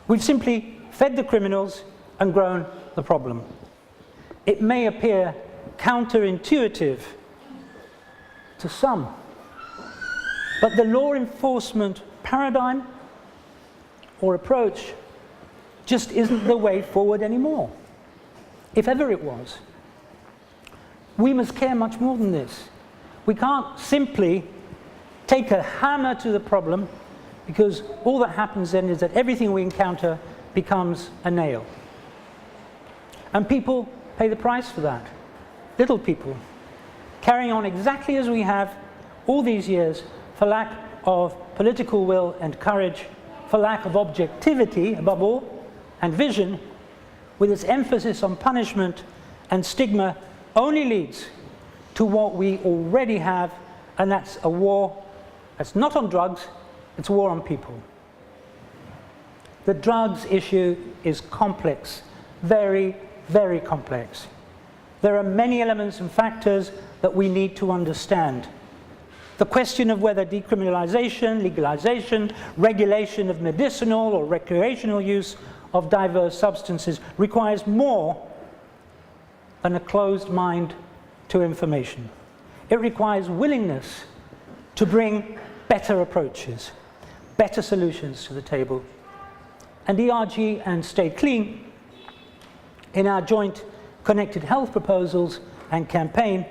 We've simply fed the criminals and grown the problem. It may appear counterintuitive to some, but the law enforcement paradigm or approach just isn't the way forward anymore, if ever it was. We must care much more than this. We can't simply take a hammer to the problem, because all that happens then is that everything we encounter becomes a nail. And people pay the price for that. Little people, carrying on exactly as we have all these years for lack of political will and courage, for lack of objectivity above all, and vision, with its emphasis on punishment and stigma, only leads to what we already have, and that's a war that's not on drugs, it's a war on people. The drugs issue is complex, very, very complex. There are many elements and factors that we need to understand. The question of whether decriminalization, legalization, regulation of medicinal or recreational use of diverse substances requires more than a closed mind to information. It requires willingness to bring better approaches, better solutions to the table. And ERG and Stay Clean, in our joint Connected Health proposals and campaign,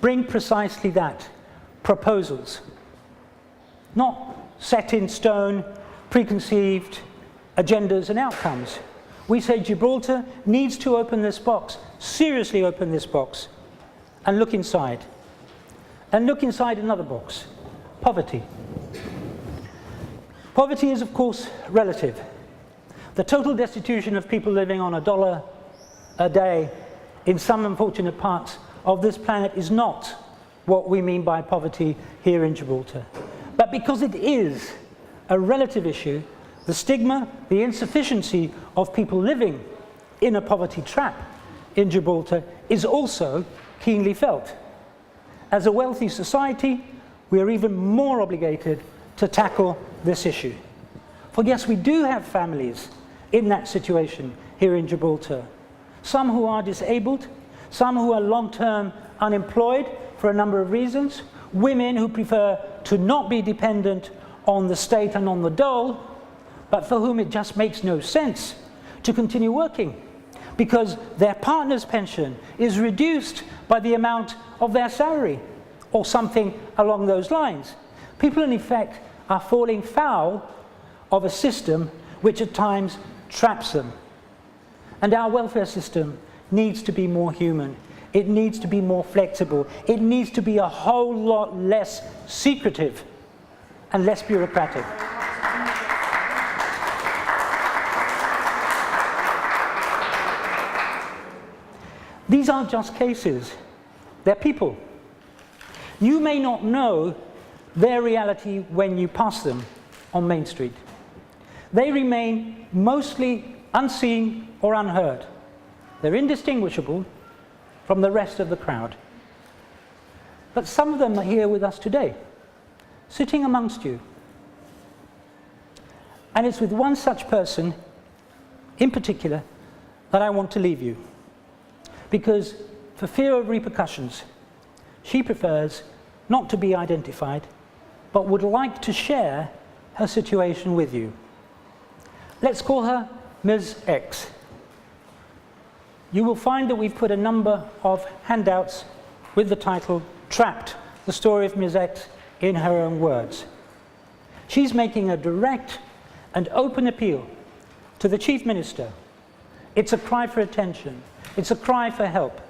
bring precisely that, proposals. Not set in stone, preconceived agendas and outcomes. We say Gibraltar needs to open this box, seriously open this box, and look inside. And look inside another box, poverty. Poverty is, of course, relative. The total destitution of people living on $1 a day in some unfortunate parts of this planet is not what we mean by poverty here in Gibraltar. But because it is a relative issue, the stigma, the insufficiency of people living in a poverty trap in Gibraltar is also keenly felt. As a wealthy society, we are even more obligated to tackle this issue. For yes, we do have families in that situation here in Gibraltar. Some who are disabled, some who are long-term unemployed for a number of reasons, women who prefer to not be dependent on the state and on the dole, but for whom it just makes no sense to continue working because their partner's pension is reduced by the amount of their salary or something along those lines. People, in effect, are falling foul of a system which at times traps them. And our welfare system needs to be more human. It needs to be more flexible. It needs to be a whole lot less secretive and less bureaucratic. These aren't just cases, they're people. You may not know their reality when you pass them on Main Street. They remain mostly unseen or unheard. They're indistinguishable from the rest of the crowd. But some of them are here with us today, sitting amongst you. And it's with one such person in particular that I want to leave you. Because for fear of repercussions, she prefers not to be identified, but would like to share her situation with you. Let's call her Ms. X. You will find that we've put a number of handouts with the title Trapped, the story of Ms. X in her own words. She's making a direct and open appeal to the Chief Minister. It's a cry for attention. It's a cry for help.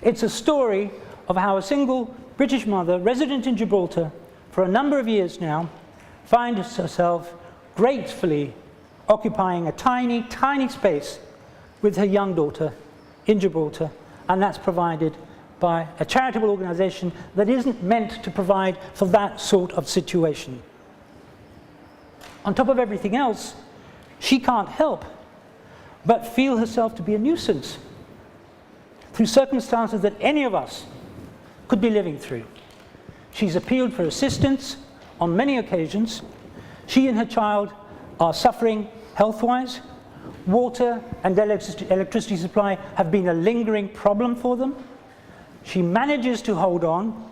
It's a story of how a single British mother resident in Gibraltar for a number of years now finds herself gratefully occupying a tiny, tiny space with her young daughter in Gibraltar, and that's provided by a charitable organisation that isn't meant to provide for that sort of situation. On top of everything else, she can't help but feel herself to be a nuisance through circumstances that any of us could be living through. She's appealed for assistance on many occasions. She and her child are suffering health-wise. Water and electricity supply have been a lingering problem for them. She manages to hold on,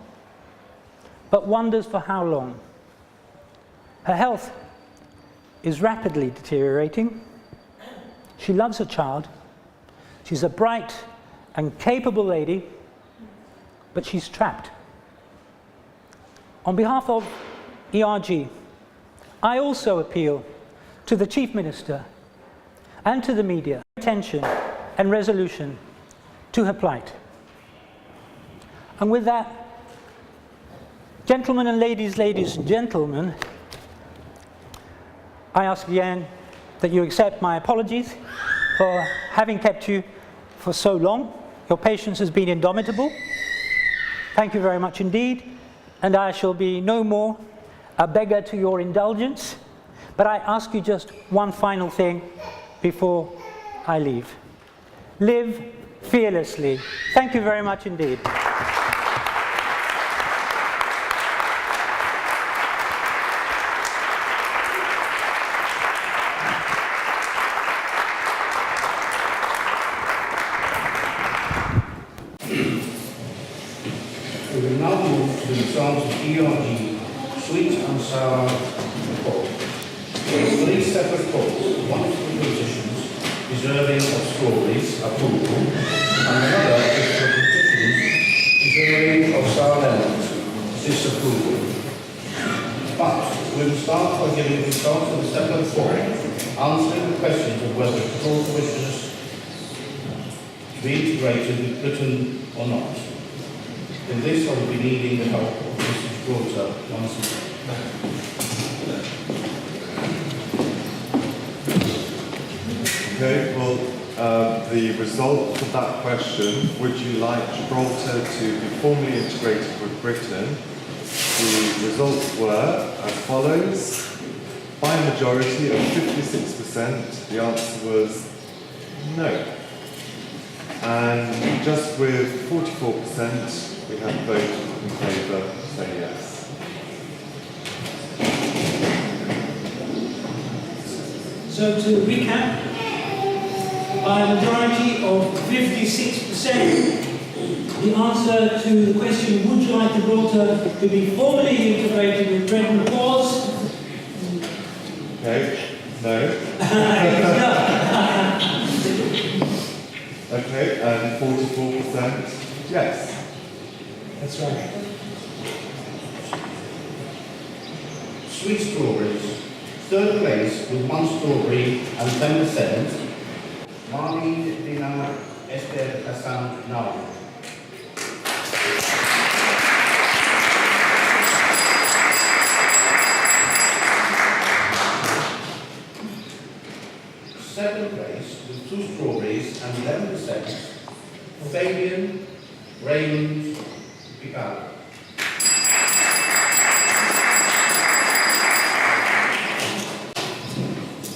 but wonders for how long. Her health is rapidly deteriorating. She loves her child. She's a bright and capable lady, but she's trapped. On behalf of ERG, I also appeal to the Chief Minister and to the media, attention and resolution to her plight. And with that, gentlemen and ladies and gentlemen, I ask again that you accept my apologies for having kept you for so long. Your patience has been indomitable. Thank you very much indeed, and I shall be no more a beggar to your indulgence, but I ask you just one final thing before I leave. Live fearlessly. Thank you very much indeed. We will now move to the results of ERG sweet and sour report. There are 3 separate reports, one for the politicians deserving of strawberries approval, and another is for politicians deserving of sour lemons disapproval. But we will start by giving results of the separate report, answering the questions of whether the control commissioners to be integrated with Britain or not. In this, I will be needing the help of Mrs. Gibraltar once more. Okay, well, the result of that question, would you like Gibraltar to be formally integrated with Britain? The results were as follows. By a majority of 56%, the answer was no. And just with 44%, we have voted in favour, say yes. So to recap, by a majority of 56%, the answer to the question, would you like Gibraltar to be formally integrated with Britain, was? Okay, no. Okay, and 44%, yes. That's right. Sweet strawberries. Third place with 1 strawberry and 10%. Marlene Dina Esther Hassan Nawi. Second place with 2 strawberries and 11%. Fabian Raymond Picard.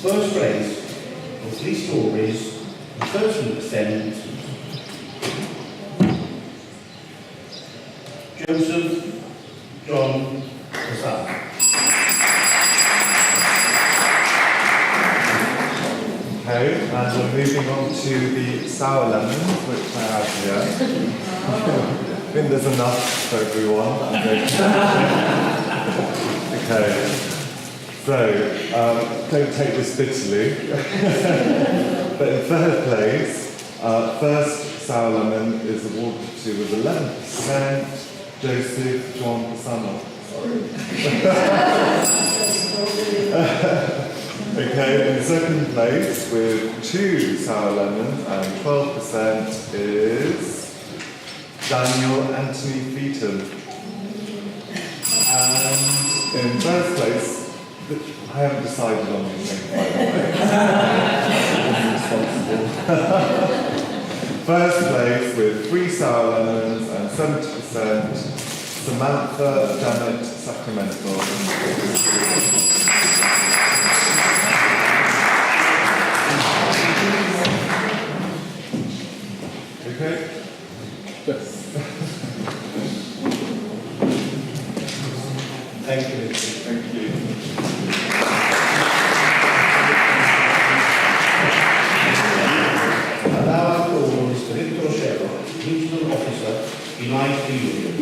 First place with 3 strawberries and 13%. Joseph John Hassan. Okay, and we're moving on to the sour lemons, which I have here. I think there's enough for everyone. Okay, so don't take this bitterly. But in third place, first sour lemon is awarded to with 11%, Joseph John Pisano. Okay, in second place with 2 sour lemons and 12% is Daniel Anthony Featon. And in first place, I haven't decided on anything, by the way. First place with 3 sour lemons and 70%, Samantha Janet Sacramento. Okay? Yes. Thank you. Thank you. And now I call on Mr. Victor Shero, Regional Officer, United Union.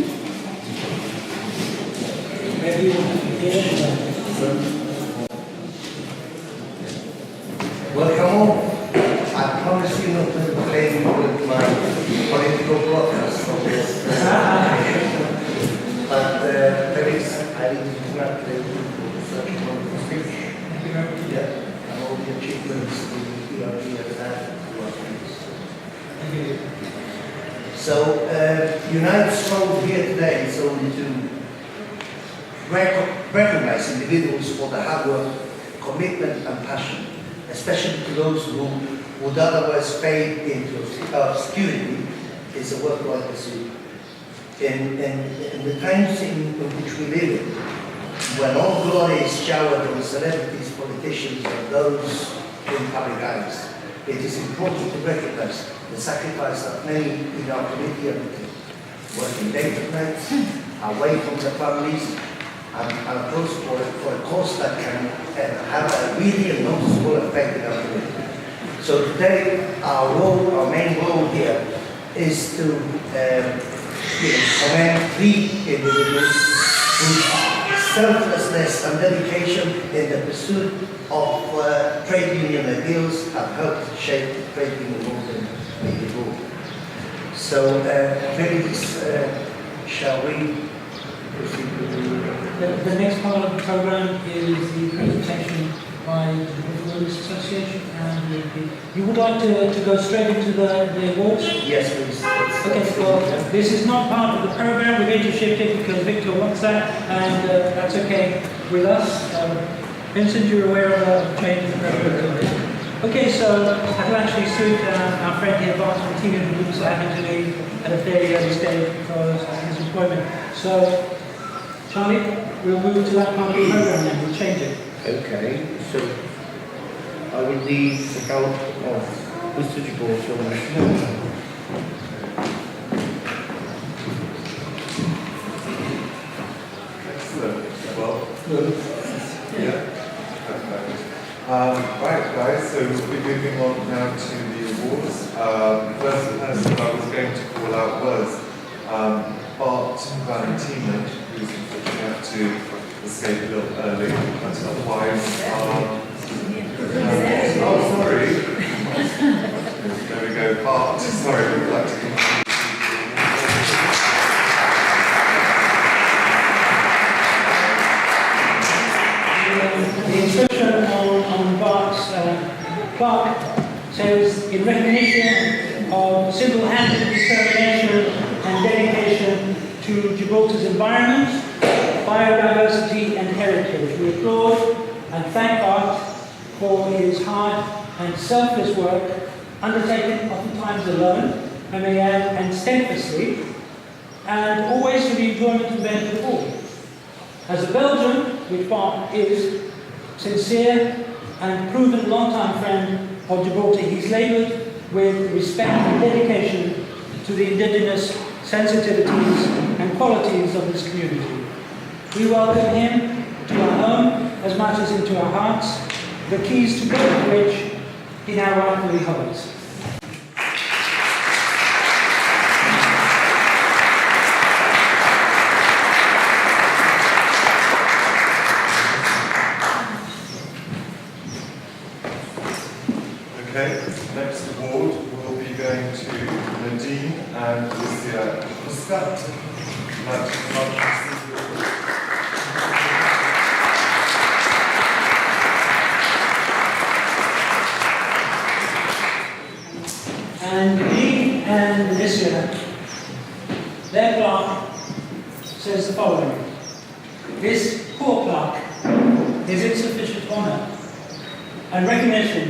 Welcome all. I promise you not to play with my political broadcast on this presentation. But there is, I need to congratulate you for such a wonderful speech. Yeah, and all the achievements the ERB has had throughout this. So, Unite's role here today is only to recognize individuals for their hard work, commitment and passion, especially to those who would otherwise fade into obscurity, is a worthwhile pursuit. In the times in which we live in, when all glory is showered on celebrities, politicians, and those in public eyes, it is important to recognize the sacrifice that many in our community are making, working late at night, away from their families, and of course for a cause that can have a really noticeable effect in our community. So today, our main goal here is to commend 3 individuals who selflessness and dedication in the pursuit of trade union ideals have helped shape the trade union movement in the world. So, please, shall we proceed with The next part of the program is the presentation by the Women's Association, and you would like to go straight into the awards? Yes, please. Okay, well, this is not part of the program. We're going to shift it because Victor wants that, and that's okay with us. Vincent, you're aware of the change in the program? Okay, so that'll actually suit our friend here, Bart Martinez, who looks like having to leave at a very early stage because of his employment. So, Charlie, we'll move to that part of the program and we'll change it. Okay, so I will need the help of Mr. Gibraltar. Excellent. Well, yeah. Perfect. Right, guys, so we'll be moving on now to the awards. The first person I was going to call out was Bart Valentinen, who's unfortunately had to escape a little early, but otherwise, oh, sorry. There we go, Bart. Sorry, we'd like to continue. The inscription on Bart's plaque says, in recognition of single-handed determination and dedication to Gibraltar's environment, biodiversity and heritage. We applaud and thank Bart for his hard and selfless work, undertaken oftentimes alone, I may add, and steadfastly, and always for the enjoyment and benefit of all. As a Belgian, which Bart is, sincere and proven long-time friend of Gibraltar, he's laboured with respect and dedication to the indigenous sensitivities and qualities of this community. We welcome him to our home as much as into our hearts, the keys to both of which he now rightfully holds. Okay, next award will be going to Nadine and Lucia Muscat. And Nadine and Alicia, their plaque says the following: this poor plaque is its sufficient honour and recognition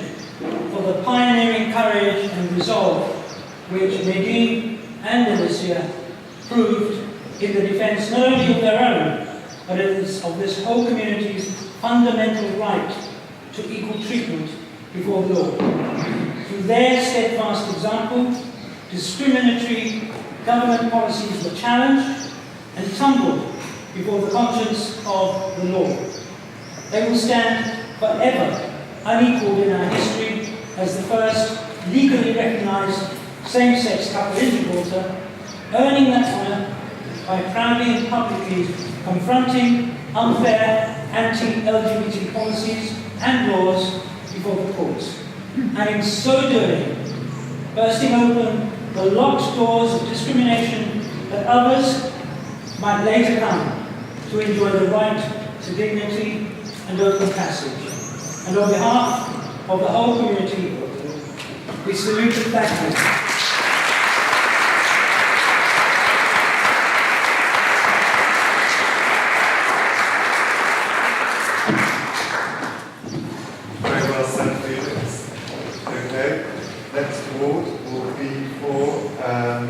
for the pioneering courage and resolve which Nadine and Alicia proved in the defence not only of their own, but of this whole community's fundamental right to equal treatment before the law. Through their steadfast example, discriminatory government policies were challenged and tumbled before the conscience of the law. They will stand forever unequalled in our history as the first legally recognised same-sex couple in Gibraltar, earning that honour by proudly and publicly confronting unfair anti-LGBT policies and laws before the courts, and in so doing, bursting open the locked doors of discrimination that others might later come to enjoy the right to dignity and open passage. And on behalf of the whole community, we salute and thank you. Very well said, Felix. Okay, next award will be for, let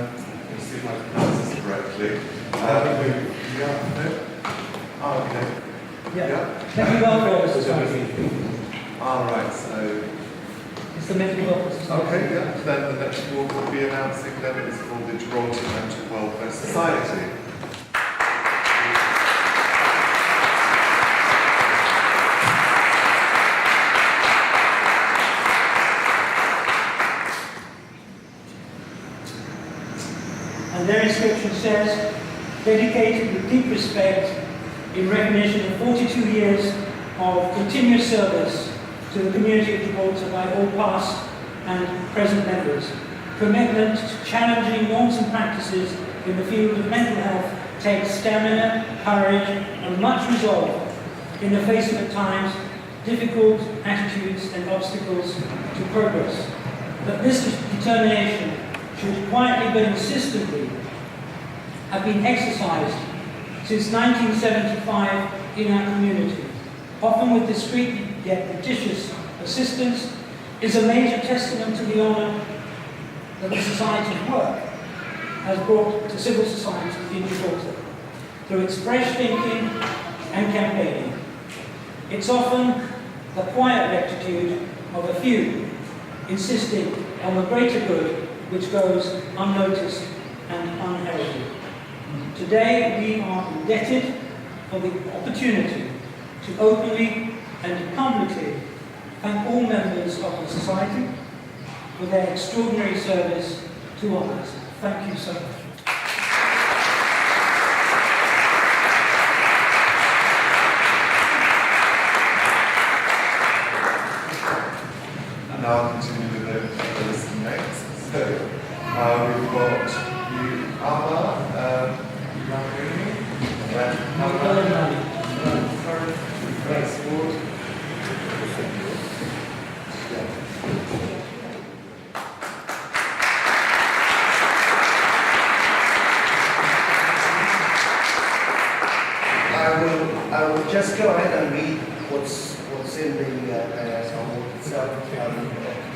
me see if I can pronounce this correctly. Okay. Mental Welfare Society. Alright, so... It's the Mental Welfare Society. Okay, yeah. Then the next award will be announcing them. It's called the Gibraltar Mental Welfare Society. And their inscription says, dedicated with deep respect in recognition of 42 years of continuous service to the community of Gibraltar by all past and present members. Commitment to challenging norms and practices in the field of mental health takes stamina, courage, and much resolve in the face of, at times, difficult attitudes and obstacles to progress. But this determination should quietly but insistently have been exercised since 1975 in our community, often with discreet yet judicious assistance, is a major testament to the honour that the Society's work has brought to civil society in Gibraltar through its fresh thinking and campaigning. It's often the quiet rectitude of a few insisting on the greater good which goes unnoticed and unheralded. Today we are indebted for the opportunity to openly and publicly thank all members of the Society for their extraordinary service to others. Thank you so much. And I'll continue with the list next. So, we've got you, Alma, Grace Ward. I will just go ahead and read what's in the award itself.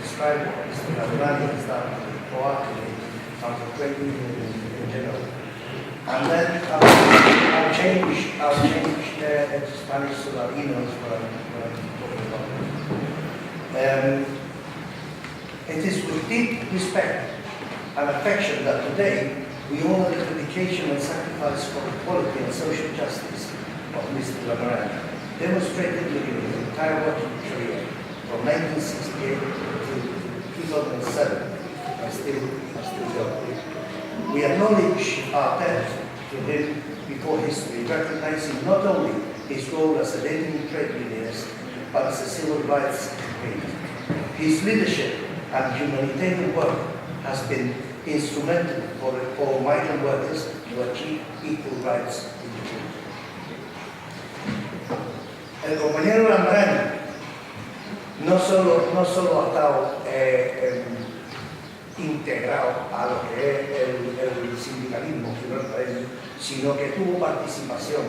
Describe what Mr. Lavrani has done proactively and for trade union in general. And then I'll change to Spanish so that he knows what I'm talking about. It is with deep respect and affection that today we honor the dedication and sacrifice for equality and social justice of Mr. Lavrani, demonstrated during his entire working career from 1968 to 2007, and still going. We acknowledge our debt to him before history, recognizing not only his role as a leading trade unionist, but as a civil rights campaigner. His leadership and humanitarian work has been instrumental for migrant workers to achieve equal rights in the country. El compañero Lavrani no solo ha estado integrado a lo que es el sindicalismo gibraltareño, sino que tuvo participación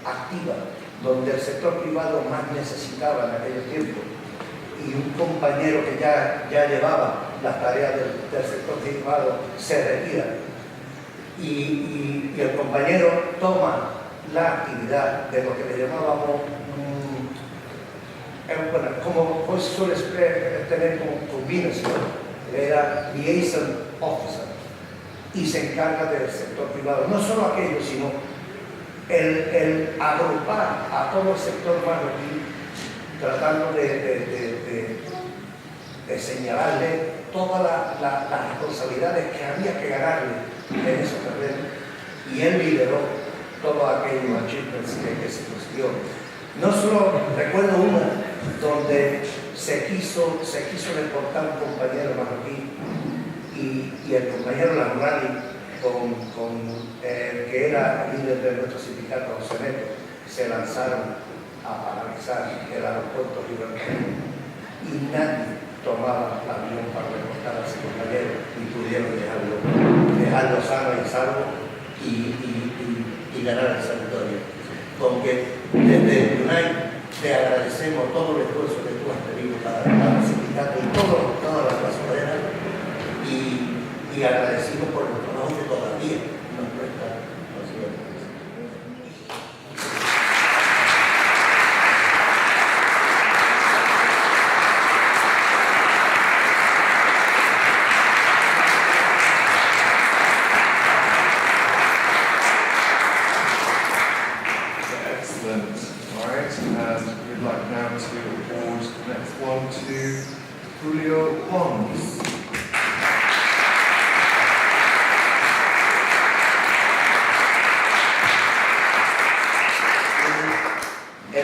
activa donde el sector privado más necesitaba en aquel tiempo, y un compañero que ya llevaba las tareas del sector privado se retira y el compañero toma la actividad de lo que le llamábamos bueno, como suele tener como combinación, era liaison officer, y se encarga del sector privado, no solo aquello, sino el agrupar a todo el sector marroquí, tratando de señalarle todas las responsabilidades que había que ganarle en esos terrenos, y él lideró todo aquello achievements que se consiguió. No solo recuerdo una donde se quiso reportar un compañero marroquí y el compañero Lavrani con el que era líder de nuestro sindicato, José Neto, se lanzaron a paralizar el aeropuerto gibraltareño y nadie tomaba el avión para reportar a ese compañero y pudieron dejarlo sano y salvo y ganar esa victoria. Con que desde UNAI te agradecemos todo el esfuerzo que tú has tenido para el sindicato y todas las clases obreras y agradecido por el trabajo que todavía nos presta los ciudadanos. Excellent. All right, and we'd like now to award the next one to Julio Pons.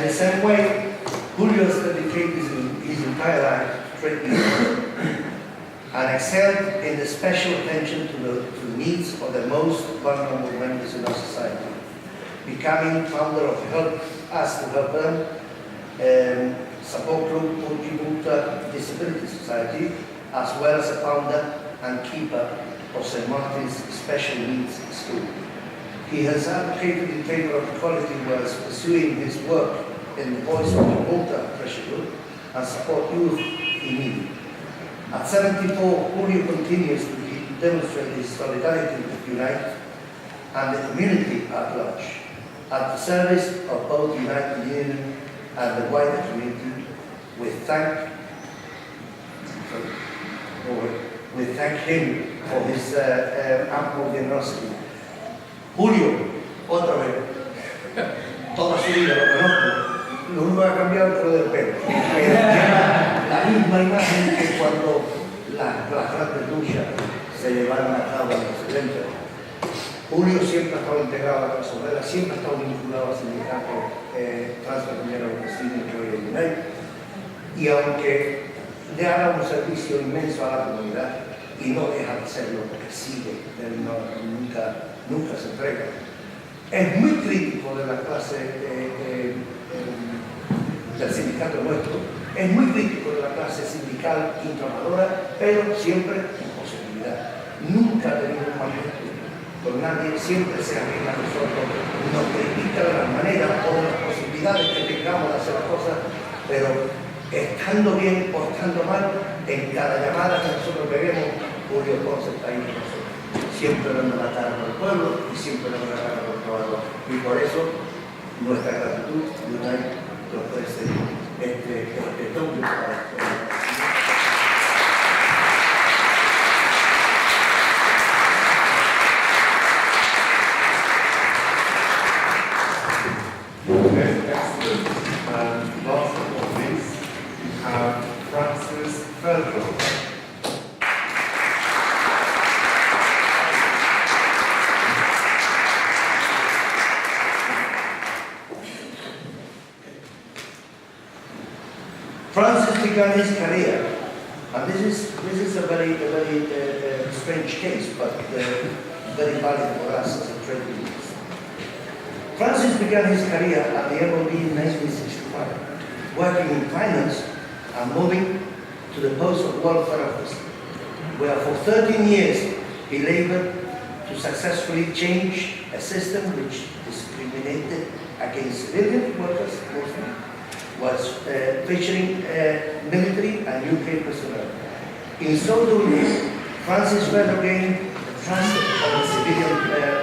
In the same way, Julio has dedicated his entire life to trade unions and excelled in the special attention to the needs of the most vulnerable members in our society, becoming founder of Help Us to Help Them, support group for Gibraltar Disability Society, as well as a founder and keeper of St. Martin's Special Needs School. He has advocated in favor of equality whilst pursuing his work in the Voice of Gibraltar Pressure Group and support youth in need. At 74, Julio continues to demonstrate his solidarity with Unite and the community at large, at the service of both United Union and the wider community. We thank him for his ample generosity. Julio, otra vez, toda su vida lo conozco, lo único que ha cambiado es lo del pelo, pero tiene la misma imagen que cuando las grandes luchas se llevaron a cabo en los 70. Julio siempre ha estado integrado a la clase obrera, siempre ha estado vinculado al sindicato transfronterizo Palestino que hoy es Unite, y aunque le ha dado un servicio inmenso a la comunidad y no deja de hacerlo porque sigue, nunca se entrega. Es muy crítico de la clase del sindicato nuestro, es muy crítico de la clase sindical y trabajadora, pero siempre en posibilidad. Nunca ha tenido un mal gesto con nadie, siempre se arregla a nosotros, nos critica de las maneras o de las posibilidades que tengamos de hacer cosas, pero estando bien o estando mal, en cada llamada que nosotros peguemos, Julio Ponce está ahí con nosotros, siempre dando la cara por el pueblo y siempre dando la cara por el trabajador. Y por eso, nuestra gratitud de Unite te ofrece este toque para Excellent. And last but not least, we have Francis Federal. Francis began his career, and this is a very strange case, but very valid for us as a trade unionist. Francis began his career at the MOD in 1965, working in finance and moving to the post of welfare officer, where for 13 years he labored to successfully change a system which discriminated against civilian workers mostly, was featuring military and UK personnel. In so doing, Francis further gained the trust of the civilian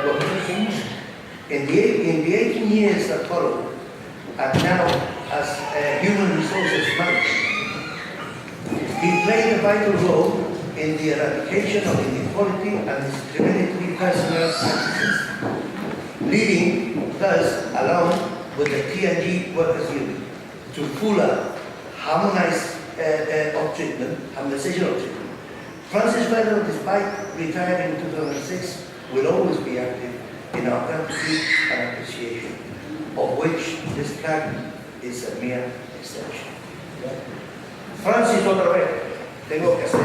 workers. In the 18 years that followed, and now as human resources manager, he played a vital role in the eradication of inequality and discriminatory personnel practices, leading thus, along with the T&G Workers Union, to fuller harmonization of treatment. Francis Federal, despite retiring in 2006, will always be active in our gratitude and appreciation, of which this flag is a mere extension. Francis, otra vez, tengo que hacer,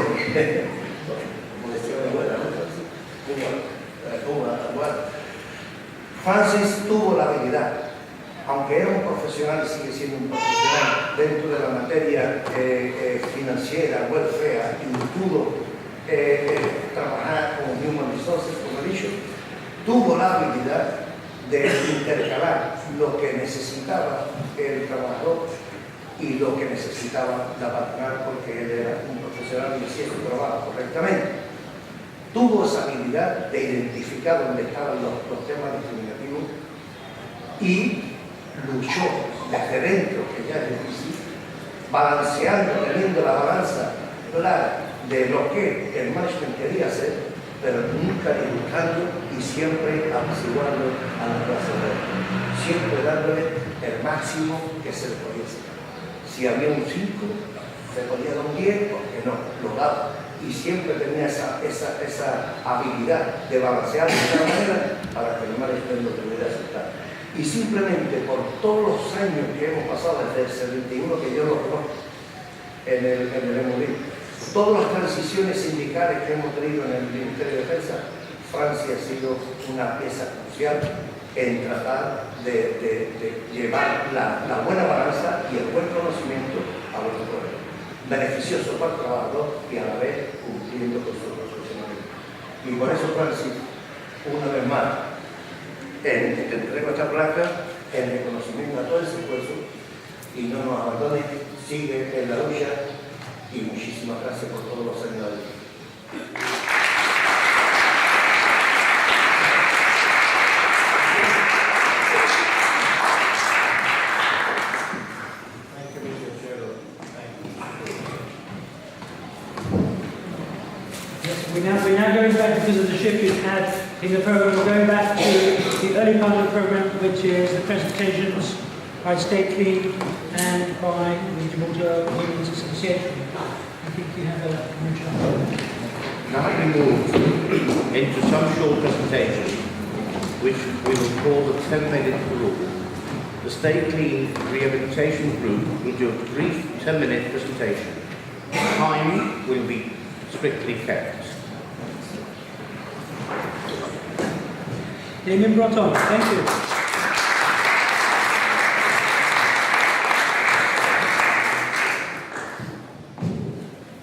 como decía mi abuela, Francis tuvo la habilidad, aunque era un profesional y sigue siendo un profesional dentro de la materia financiera, welfare, y pudo trabajar con Human Resources, como he dicho, tuvo la habilidad de intercalar lo que necesitaba el trabajador y lo que necesitaba la patronal, porque él era un profesional y hacía su trabajo correctamente. Tuvo esa habilidad de identificar dónde estaban los temas discriminativos y luchó desde dentro, que ya es difícil, balanceando, teniendo la balanza clara de lo que el management quería hacer, pero nunca dibujando y siempre apaciguando a la clase obrera, siempre dándole el máximo que se le podía hacer. Si había un 5, se podía dar un 10, porque no, lo daba. Y siempre tenía esa habilidad de balancear de tal manera para que el management lo pudiera aceptar. Y simplemente por todos los años que hemos pasado desde el 71 que yo lo conozco en el MOD, todas las transiciones sindicales que hemos tenido en el Ministerio de Defensa, Francia ha sido una pieza crucial en tratar de llevar la buena balanza y el buen conocimiento a vuestro pueblo. Beneficioso para el trabajador y a la vez cumpliendo con su profesionalismo. Y por eso, Francis, una vez más, te entrego esta placa en reconocimiento a todo ese esfuerzo y no nos abandones, sigue en la lucha y muchísimas gracias por todos los años de vida. We're now going back, because of the shift we've had in the programme, we're going back to the early part of the programme, which is the presentations by Stay Clean and by the Gibraltar Women's Association. I think you have a mention. Now we move into some short presentations, which we will call the 10-minute rule. The Stay Clean Rehabilitation Group will do a brief 10-minute presentation. Time will be strictly kept. Damien Breton, thank you.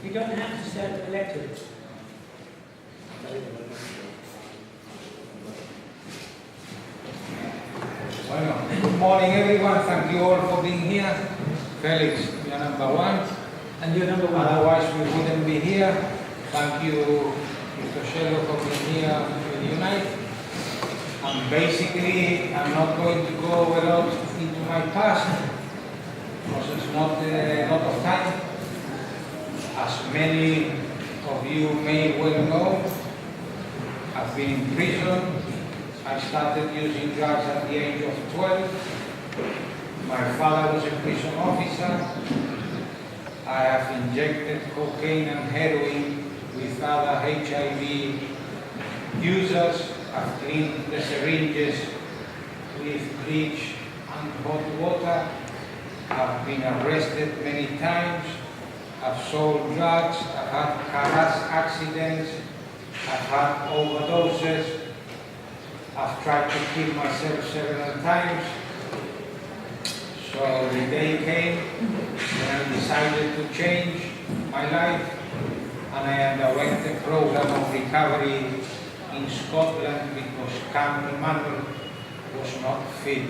You don't have to stand elected. Bueno, good morning everyone. Thank you all for being here. Felix, you're number one. And you're number one. Otherwise we wouldn't be here. Thank you, Mr. Shello, for being here with Unite. And basically, I'm not going to go a lot into my past, because it's not a lot of time. As many of you may well know, I've been in prison. I started using drugs at the age of 12. My father was a prison officer. I have injected cocaine and heroin with other HIV users. I've cleaned the syringes with bleach and hot water. I've been arrested many times. I've sold drugs. I've had car accidents. I've had overdoses. I've tried to kill myself several times. So the day came when I decided to change my life, and I underwent a program of recovery in Scotland because Camp Emmanuel was not fit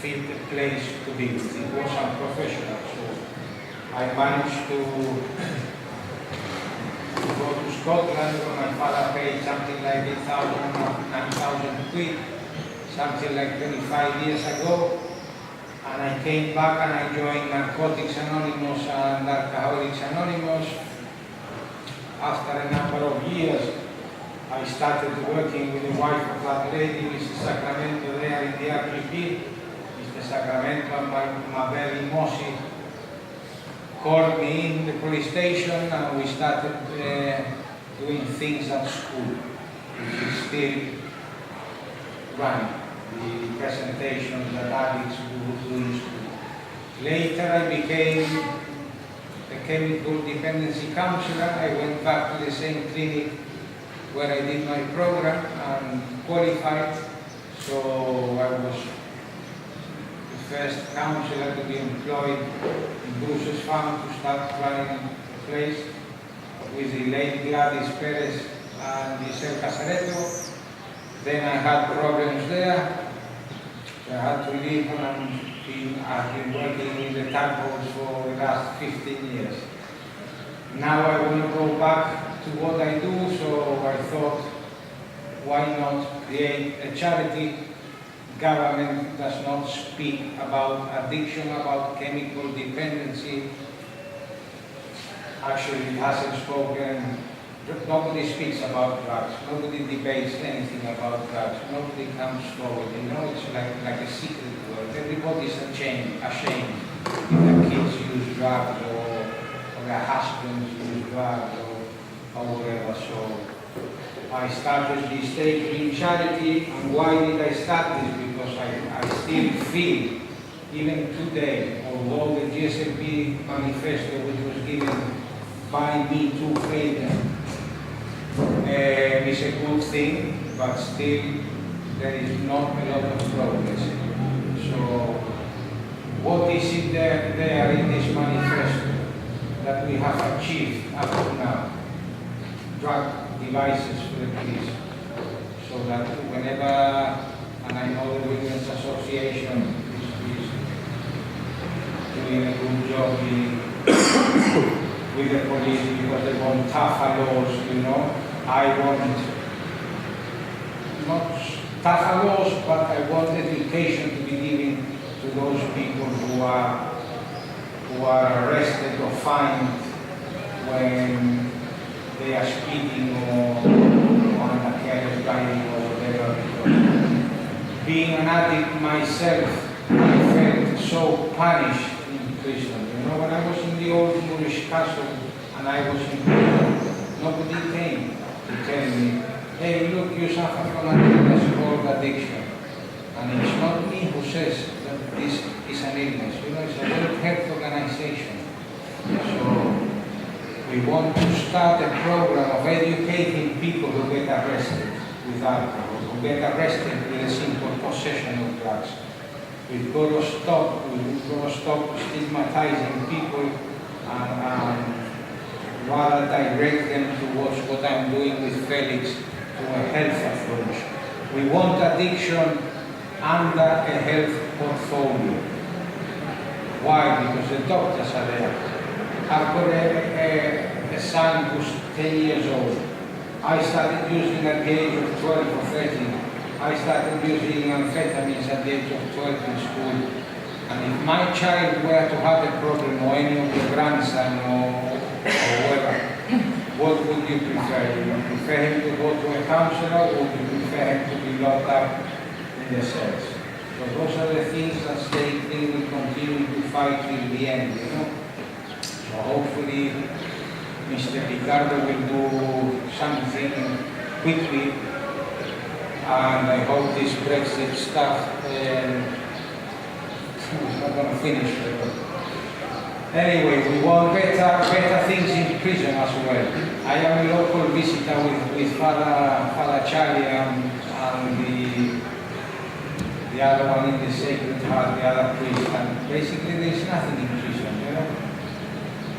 the place to be. It was unprofessional. So I managed to go to Scotland where my father paid something like 8,000 or 9,000 quid, something like 25 years ago. And I came back and I joined Narcotics Anonymous and Alcoholics Anonymous. After a number of years, I started working with the wife of that lady, Mrs. Sacramento, there in the RGP. Mr. Sacramento and Mabel Mossy called me in the police station and we started doing things at school, which is still running. The presentations that addicts would do in school. Later I became a chemical dependency counselor. I went back to the same clinic where I did my program and qualified. So I was the first counselor to be employed in Bruce's Farm to start running the place with the late Gladys Perez and Giselle Casareto. Then I had problems there, so I had to leave and I've been working in the tadpoles for the last 15 years. Now I want to go back to what I do, so I thought, why not create a charity? Government does not speak about addiction, about chemical dependency. Actually, it hasn't spoken. Nobody speaks about drugs. Nobody debates anything about drugs. Nobody comes forward. You know, it's like a secret word. Everybody's ashamed if their kids use drugs or their husbands use drugs or whatever. So I started the Stay Clean charity, and why did I start this? Because I still feel, even today, although the GSLP manifesto which was given by me to freedom is a good thing, but still there is not a lot of progress. So what is it there in this manifesto that we have achieved up to now? Drug devices for the police, so that whenever, and I know the Women's Association is doing a good job with the police because they want tougher laws, you know. I want not tougher laws, but I want education to be given to those people who are arrested or fined when they are speeding or on a careless driving or whatever. Being an addict myself, I felt so punished in prison. You know, when I was in the old Moorish castle and I was in prison, nobody came to tell me, hey, look, you suffer from an illness called addiction. And it's not me who says that this is an illness. You know, it's a World Health Organization. So we want to start a program of educating people who get arrested with alcohol, who get arrested with a simple possession of drugs. We've got to stop stigmatizing people and rather direct them towards what I'm doing with Felix, to a health approach. We want addiction under a health portfolio. Why? Because the doctors are there. I've got a son who's 10 years old. I started using at the age of 12 or 13. I started using amphetamines at the age of 12 in school. And if my child were to have a problem, or any of your grandson or whoever, what would you prefer? Would you prefer him to go to a counselor, or would you prefer him to be locked up in the cells? So those are the things that Stay Clean will continue to fight till the end, you know? So hopefully Mr. Picardo will do something quickly, and I hope this Brexit stuff is not going to finish. Anyway, we want better things in prison as well. I am a local visitor with Father Charlie and the other one in the Sacred Heart, the other priest, and basically there is nothing in prison, you know.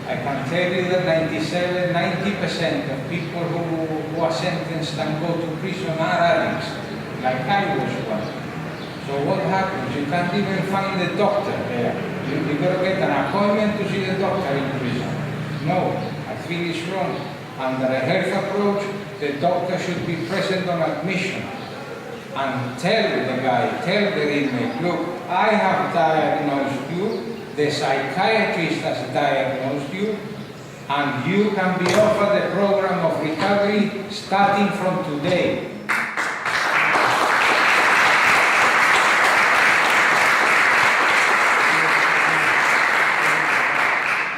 I can tell you that 90% of people who are sentenced and go to prison are addicts, like I was one. So what happens? You can't even find the doctor there. You've got to get an appointment to see the doctor in prison. No, I feel it's wrong. Under a health approach, the doctor should be present on admission and tell the guy, tell the inmate, look, I have diagnosed you, the psychiatrist has diagnosed you, and you can be offered a program of recovery starting from today.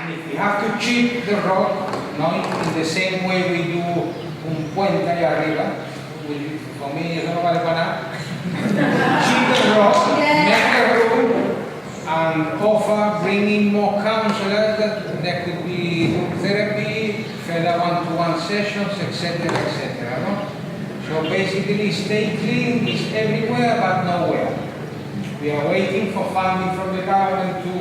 And if we have to chip the rock, in the same way we do un puente allá arriba, which for me is no vale para nada, chip the rock, make a room, and offer bringing more counselors. That there could be group therapy, further one-to-one sessions, etc., etc. No? So basically, Stay Clean is everywhere but nowhere. We are waiting for funding from the government to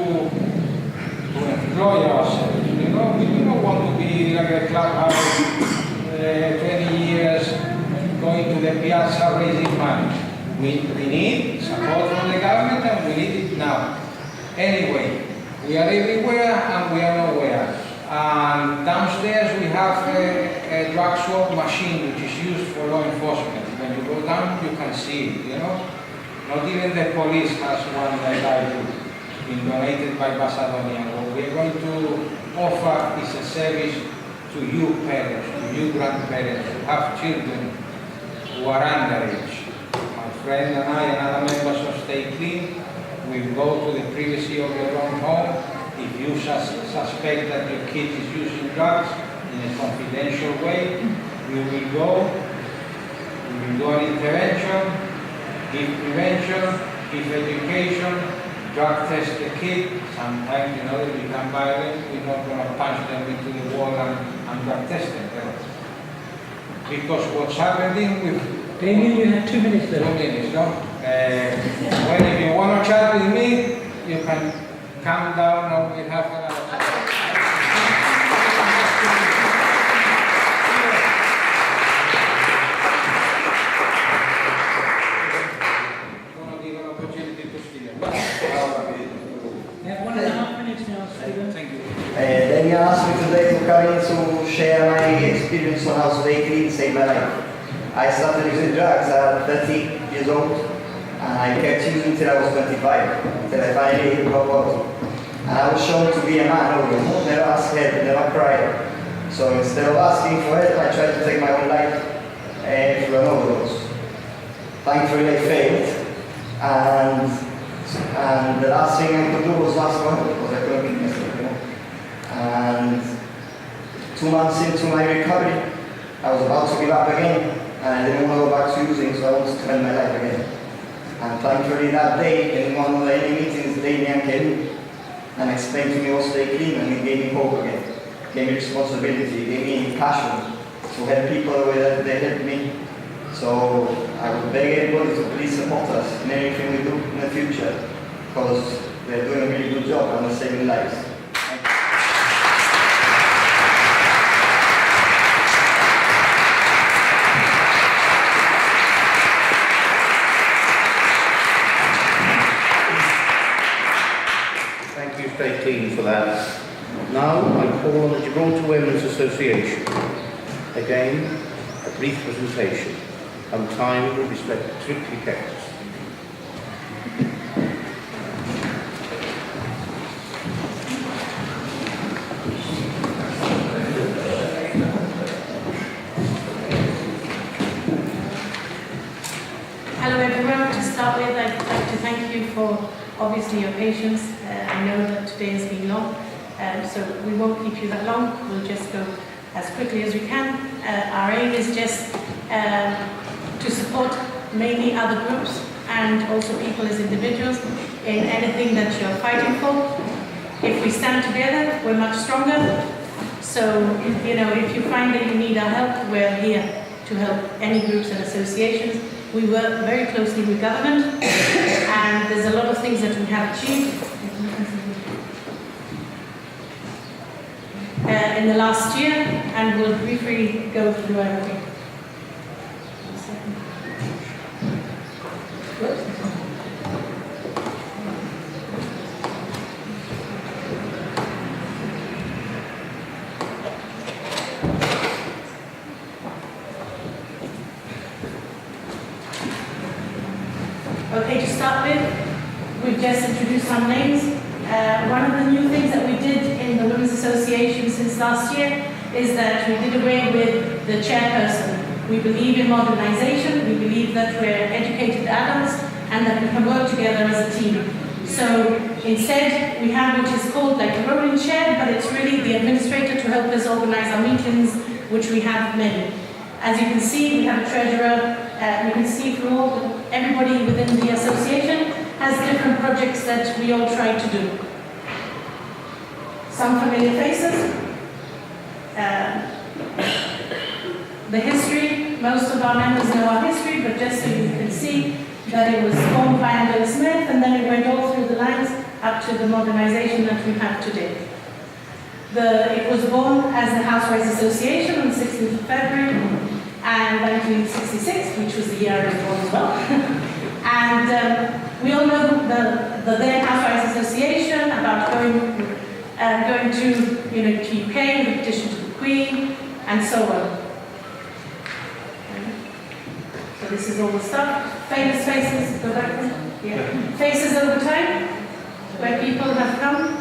employ ourselves. You know, we do not want to be like a clubhouse 20 years going to the piazza raising money. We need support from the government, and we need it now. Anyway, we are everywhere and we are nowhere. And downstairs we have a drug swap machine which is used for law enforcement. When you go down, you can see it, you know. Not even the police has one that I do, been donated by Macedonia. What we are going to offer is a service to you parents, to you grandparents who have children who are underage. My friend and I and other members of Stay Clean will go to the privacy of your own home. If you suspect that your kid is using drugs in a confidential way, we will go We will do an intervention, give prevention, give education, drug test the kid. Sometimes, you know, they become violent. We're not going to punch them into the wall and drug test them. Because what's happening with... Damien, you have 2 minutes left. 2 minutes, no? Well, if you want to chat with me, you can come down and we'll have another chat. Yeah, 1.5 minutes now, Stephen. Thank you. Then asked me today to come in to share my experience on how they clean saved my life. I started using drugs at 30 years old, and I kept using until I was 25, until I finally hit rock bottom. And I was shown to be a man who never asked help, never cried. So instead of asking for help, I tried to take my own life through an overdose. Thankfully, I failed, and the last thing I could do was ask for help because I couldn't keep myself, you know. And 2 months into my recovery, I was about to give up again, and I didn't want to go back to using, so I wanted to end my life again. And thankfully that day, in one of the any meetings, Damien came and explained to me what Stay Clean, and he gave me hope again, gave me responsibility, gave me passion to help people the way that they helped me. So I would beg everybody to please support us in anything we do in the future, because they're doing a really good job and they're saving lives. Thank you, Stay Clean, for that. Now I call on the Gibraltar Women's Association. Again, a brief presentation. And time will be strictly kept. Hello everyone. To start with, I'd like to thank you for obviously your patience. I know that today has been long, so we won't keep you that long. We'll just go as quickly as we can. Our aim is just to support mainly other groups and also people as individuals in anything that you're fighting for. If we stand together, we're much stronger. So, you know, if you find that you need our help, we're here to help any groups and associations. We work very closely with government, and there's a lot of things that we have achieved in the last year, and we'll briefly go through everything. Okay, to start with, we've just introduced some names. One of the new things that we did in the Women's Association since last year is that we did away with the chairperson. We believe in modernization, we believe that we're educated adults and that we can work together as a team. So instead, we have what is called like a rolling chair, but it's really the administrator to help us organize our meetings, which we have many. As you can see, we have a treasurer. You can see through everybody within the association has different projects that we all try to do. Some familiar faces. The history, most of our members know our history, but just so you can see that it was formed by Angela Smith, and then it went all through the lines up to the modernization that we have today. It was born as the Housewives Association on the 16th of February, and 1966, which was the year I was born as well. And we all know the then Housewives Association about going to, you know, to UK with a petition to the Queen, and so on. So this is all the stuff. Famous faces, go back there. Yeah. Faces over time, where people have come.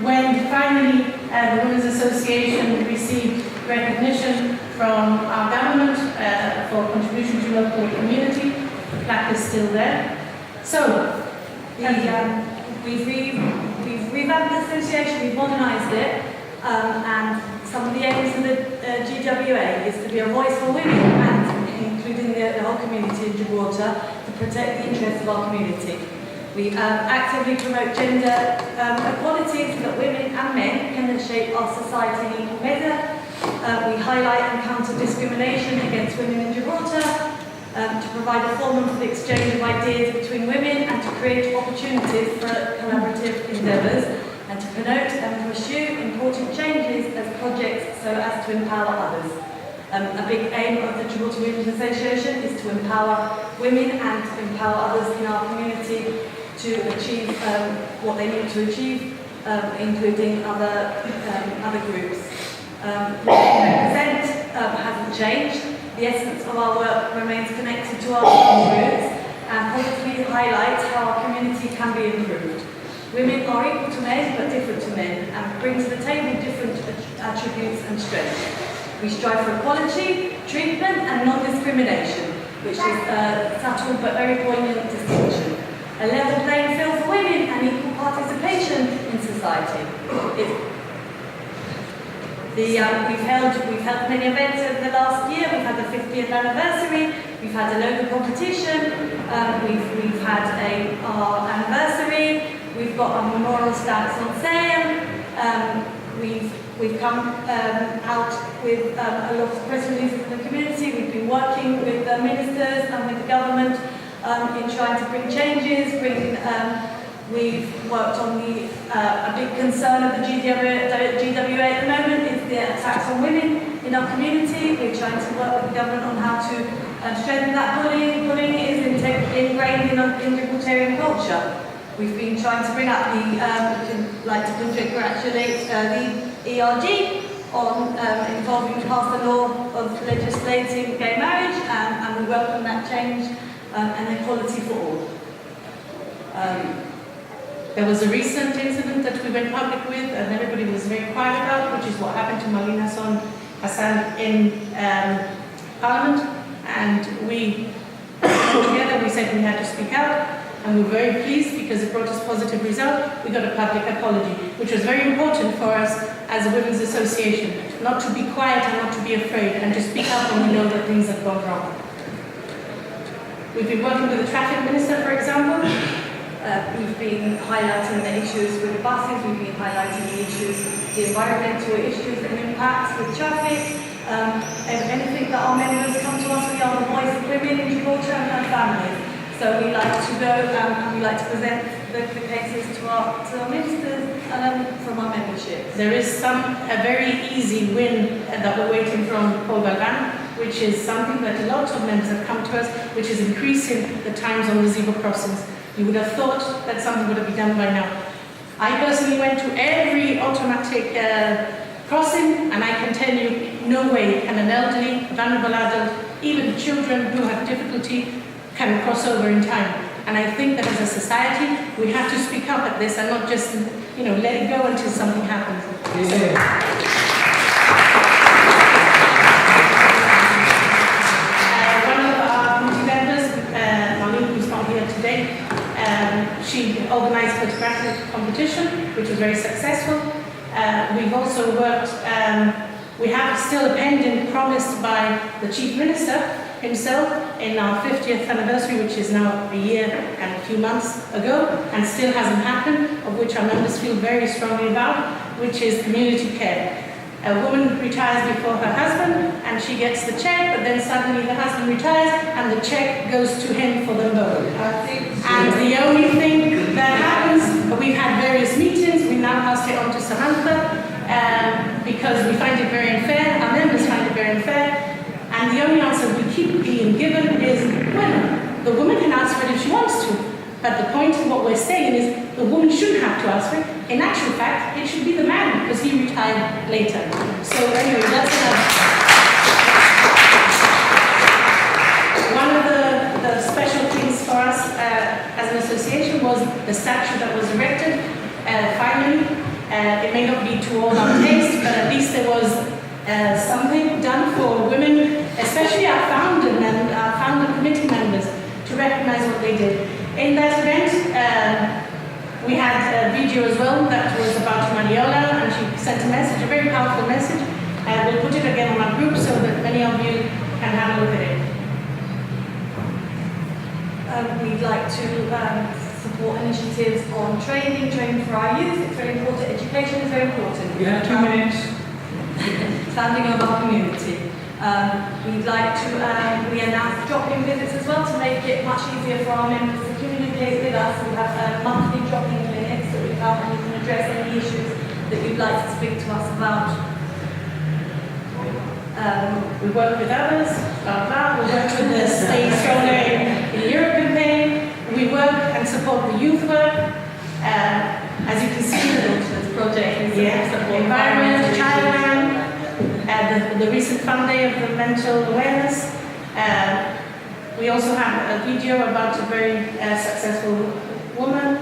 When finally the Women's Association received recognition from our government for contribution to local community, the plaque is still there. So, We've revamped the association, we've modernised it, and some of the aims of the GWA is to be a voice for women and the whole community in Gibraltar to protect the interests of our community. We actively promote gender equality so that women and men can shape our society in equal measure. We highlight and counter discrimination against women in Gibraltar, to provide a forum for the exchange of ideas between women and to create opportunities for collaborative endeavours, and to promote and pursue important changes as projects so as to empower others. A big aim of the Gibraltar Women's Association is to empower women and to empower others in our community to achieve what they need to achieve, including other groups. Represent hasn't changed. The essence of our work remains connected to our roots and positively highlights how our community can be improved. Women are equal to men but different to men and bring to the table different attributes and strengths. We strive for equality, treatment and non-discrimination, which is a subtle but very poignant distinction. A level playing field for women and equal participation in society. We've held many events over the last year. We've had the 50th anniversary. We've had a local competition. We've had our anniversary. We've got our memorial stamps on sale. We've come out with a lot of press releases in the community. We've been working with the ministers and with the government in trying to bring changes. We've worked on a big concern of the GWA at the moment is the attacks on women in our community. We're trying to work with the government on how to strengthen that bullying. Bullying is ingrained in Gibraltarian culture. We've been trying to bring up like to congratulate the ERG on involving past the law of legislating gay marriage, and we welcome that change and equality for all. There was a recent incident that we went public with and everybody was very quiet about, which is what happened to Malina Hassan in Parliament. And we together, we said we had to speak out, and we were very pleased because it brought us positive result. We got a public apology, which was very important for us as a women's association, not to be quiet and not to be afraid, and to speak up when we know that things have gone wrong. We've been working with the traffic minister, for example. We've been highlighting the issues with the buses, we've been highlighting the issues, the environmental issues and impacts with traffic. Anything that our members come to us, we are the voice of women in Gibraltar and families. So we like to go and we like to present the cases to our ministers from our membership. There is a very easy win that we're waiting from Paul Galvan, which is something that a lot of members have come to us, which is increasing the times on the zebra crossings. You would have thought that something would have been done by now. I personally went to every automatic crossing, and I can tell you, no way can an elderly, vulnerable adult, even children who have difficulty, can cross over in time. And I think that as a society, we have to speak up at this and not just, let it go until something happens. Yeah. She organised a photographic competition, which was very successful. We've also worked, we have still a pending promised by the Chief Minister himself in our 50th anniversary, which is now a year and a few months ago, and still hasn't happened, of which our members feel very strongly about, which is community care. A woman retires before her husband, and she gets the check, but then suddenly the husband retires, and the check goes to him for them both. And the only thing that happens, we've had various meetings, we now passed it on to Samantha, because we find it very unfair, our members find it very unfair, and the only answer we keep being given is, well, the woman can ask for it if she wants to. But the point of what we're saying is the woman shouldn't have to ask for it. In actual fact, it should be the man because he retired later. So anyway, that's enough. One of the special things for us as an association was the statue that was erected. Finally, it may not be to all our taste, but at least there was something done for women, especially our founder committee members, to recognize what they did. In that event, we had a video as well that was about Maniola, and she sent a message, a very powerful message. We'll put it again on our group so that many of you can have a look at it. we'd like to support initiatives on training for our youth. It's very important. Education is very important. You have 2 minutes. Standing of our community. We'd like to, we announce drop-in visits as well to make it much easier for our members to communicate with us. We have monthly drop-in clinics that we come and you can address any issues that you'd like to speak to us about. We work with others, we work with the Stay Stronger in Europe campaign. We work and support the youth work. As you can see, the project is the environment, childland, the recent Fun Day of the mental awareness. We also have a video about a very successful woman.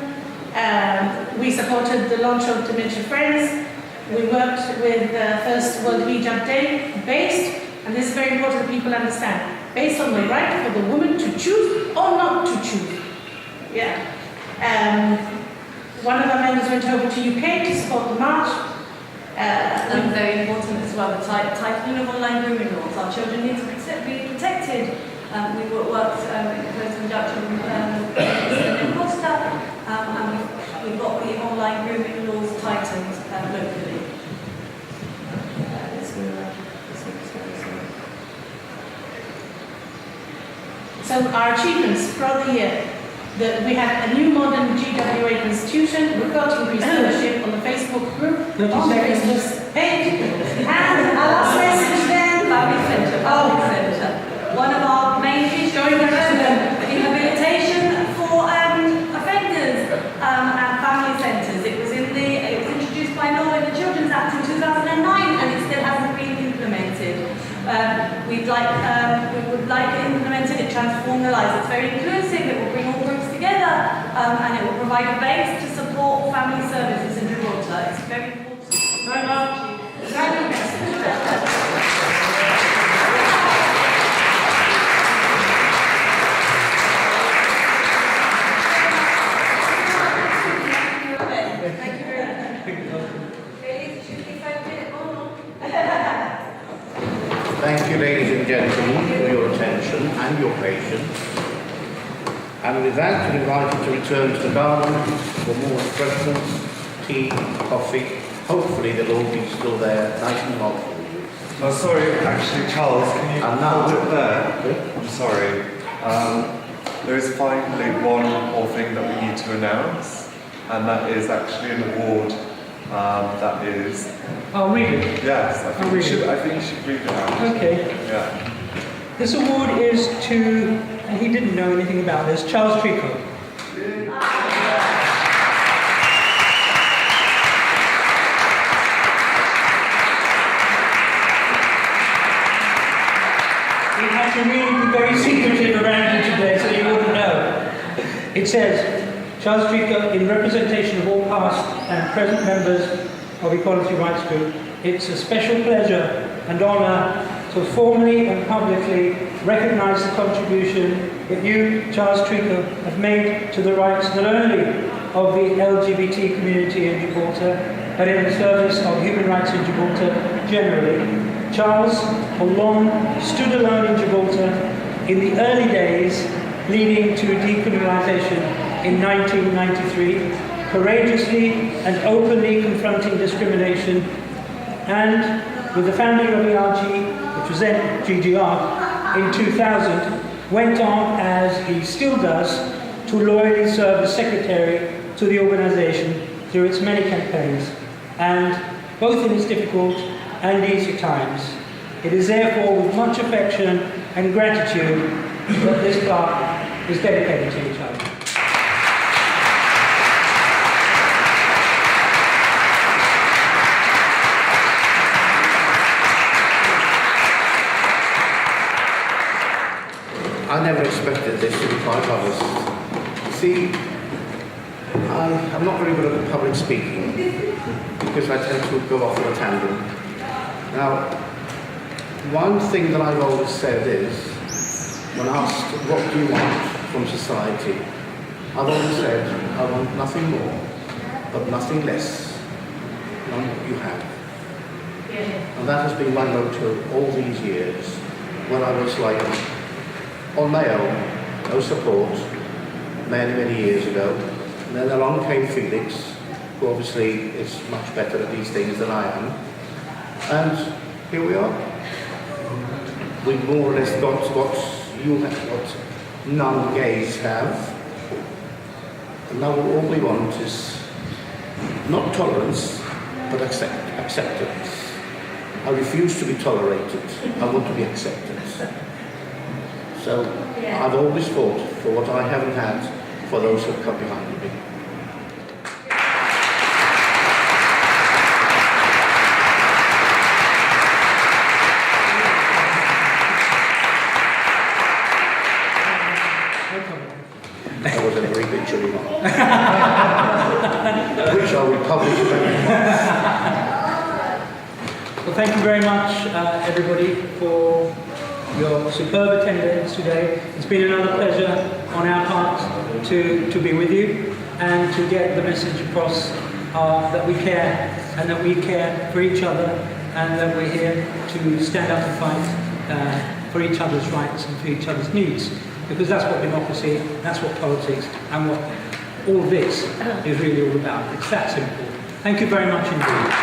We supported the launch of Dementia Friends. We worked with First World Hijab Day, based, and this is very important that people understand, based on the right for the woman to choose or not to choose. Yeah. One of our members went over to UK to support the march. And very important as well, the tightening of online grooming laws. Our children need to be protected. We worked in close conjunction with Mr. Costa, and we've got the online grooming laws tightened locally. So our achievements throughout the year, we have a new modern GWA constitution, we've got increased ownership on the Facebook group, on the Facebook page, and our last message then, Family Centre. One of our main issues is rehabilitation for offenders and family centres. It was introduced by law in the Children's Act in 2009 and it still hasn't been implemented. We would like it implemented, it transformed the lives. It's very inclusive, it will bring all groups together and it will provide a base to support family services in Gibraltar. It's very important. very much. Thank you, ladies and gentlemen, for your attention and your patience. And with that, I invite you to return to the garden for more refreshments, tea, coffee. Hopefully they'll all be still there, nice and hot for you. Oh, sorry, actually, Charles, can you And now- hold it there? I'm sorry. There is finally one more thing that we need to announce, and that is actually an award that is... I'll read it. Yes, I think you should read it out. Okay. Yeah. This award is to, and he didn't know anything about this, Charles Trico. We had to really be very secretive around you today so you wouldn't know. It says, Charles Trico, in representation of all past and present members of Equality Rights Group, it's a special pleasure and honour to formally and publicly recognise the contribution that you, Charles Trico, have made to the rights not only of the LGBT community in Gibraltar, but in the service of human rights in Gibraltar generally. Charles, who long stood alone in Gibraltar in the early days leading to decriminalisation in 1993, courageously and openly confronting discrimination, and with the founding of ERG, which was then GGR, in 2000, went on, as he still does, to loyally serve as secretary to the organisation through its many campaigns, and both in its difficult and easy times. It is therefore with much affection and gratitude that this plaque is dedicated to each other. I never expected this, to be quite honest. See, I'm not very good at public speaking because I tend to go off on a tangent. Now, one thing that I've always said is, when asked what do you want from society, I've always said, I want nothing more, but nothing less than what you have. And that has been my motto all these years, when I was like, on my own, no support, many, many years ago. And then along came Felix, who obviously is much better at these things than I am. And here we are. We've more or less got what non-gays have. And now all we want is not tolerance, but acceptance. I refuse to be tolerated. I want to be accepted. So I've always fought for what I haven't had for those who come behind me. That was a very big chilly one. Which I will publish Well, thank you very much, everybody, for your superb attendance today. It's been another pleasure on our part to be with you and to get the message across that we care, and that we care for each other, and that we're here to stand up and fight for each other's rights and for each other's needs. Because that's what democracy, that's what politics, and what all this is really all about. It's that simple. Thank you very much indeed.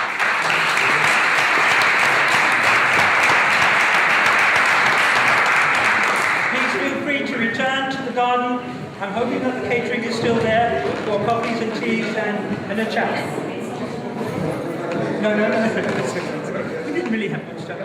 Return to the garden. I'm hoping that the catering is still there for coffees and teas and a chat. No. We didn't really have much stuff.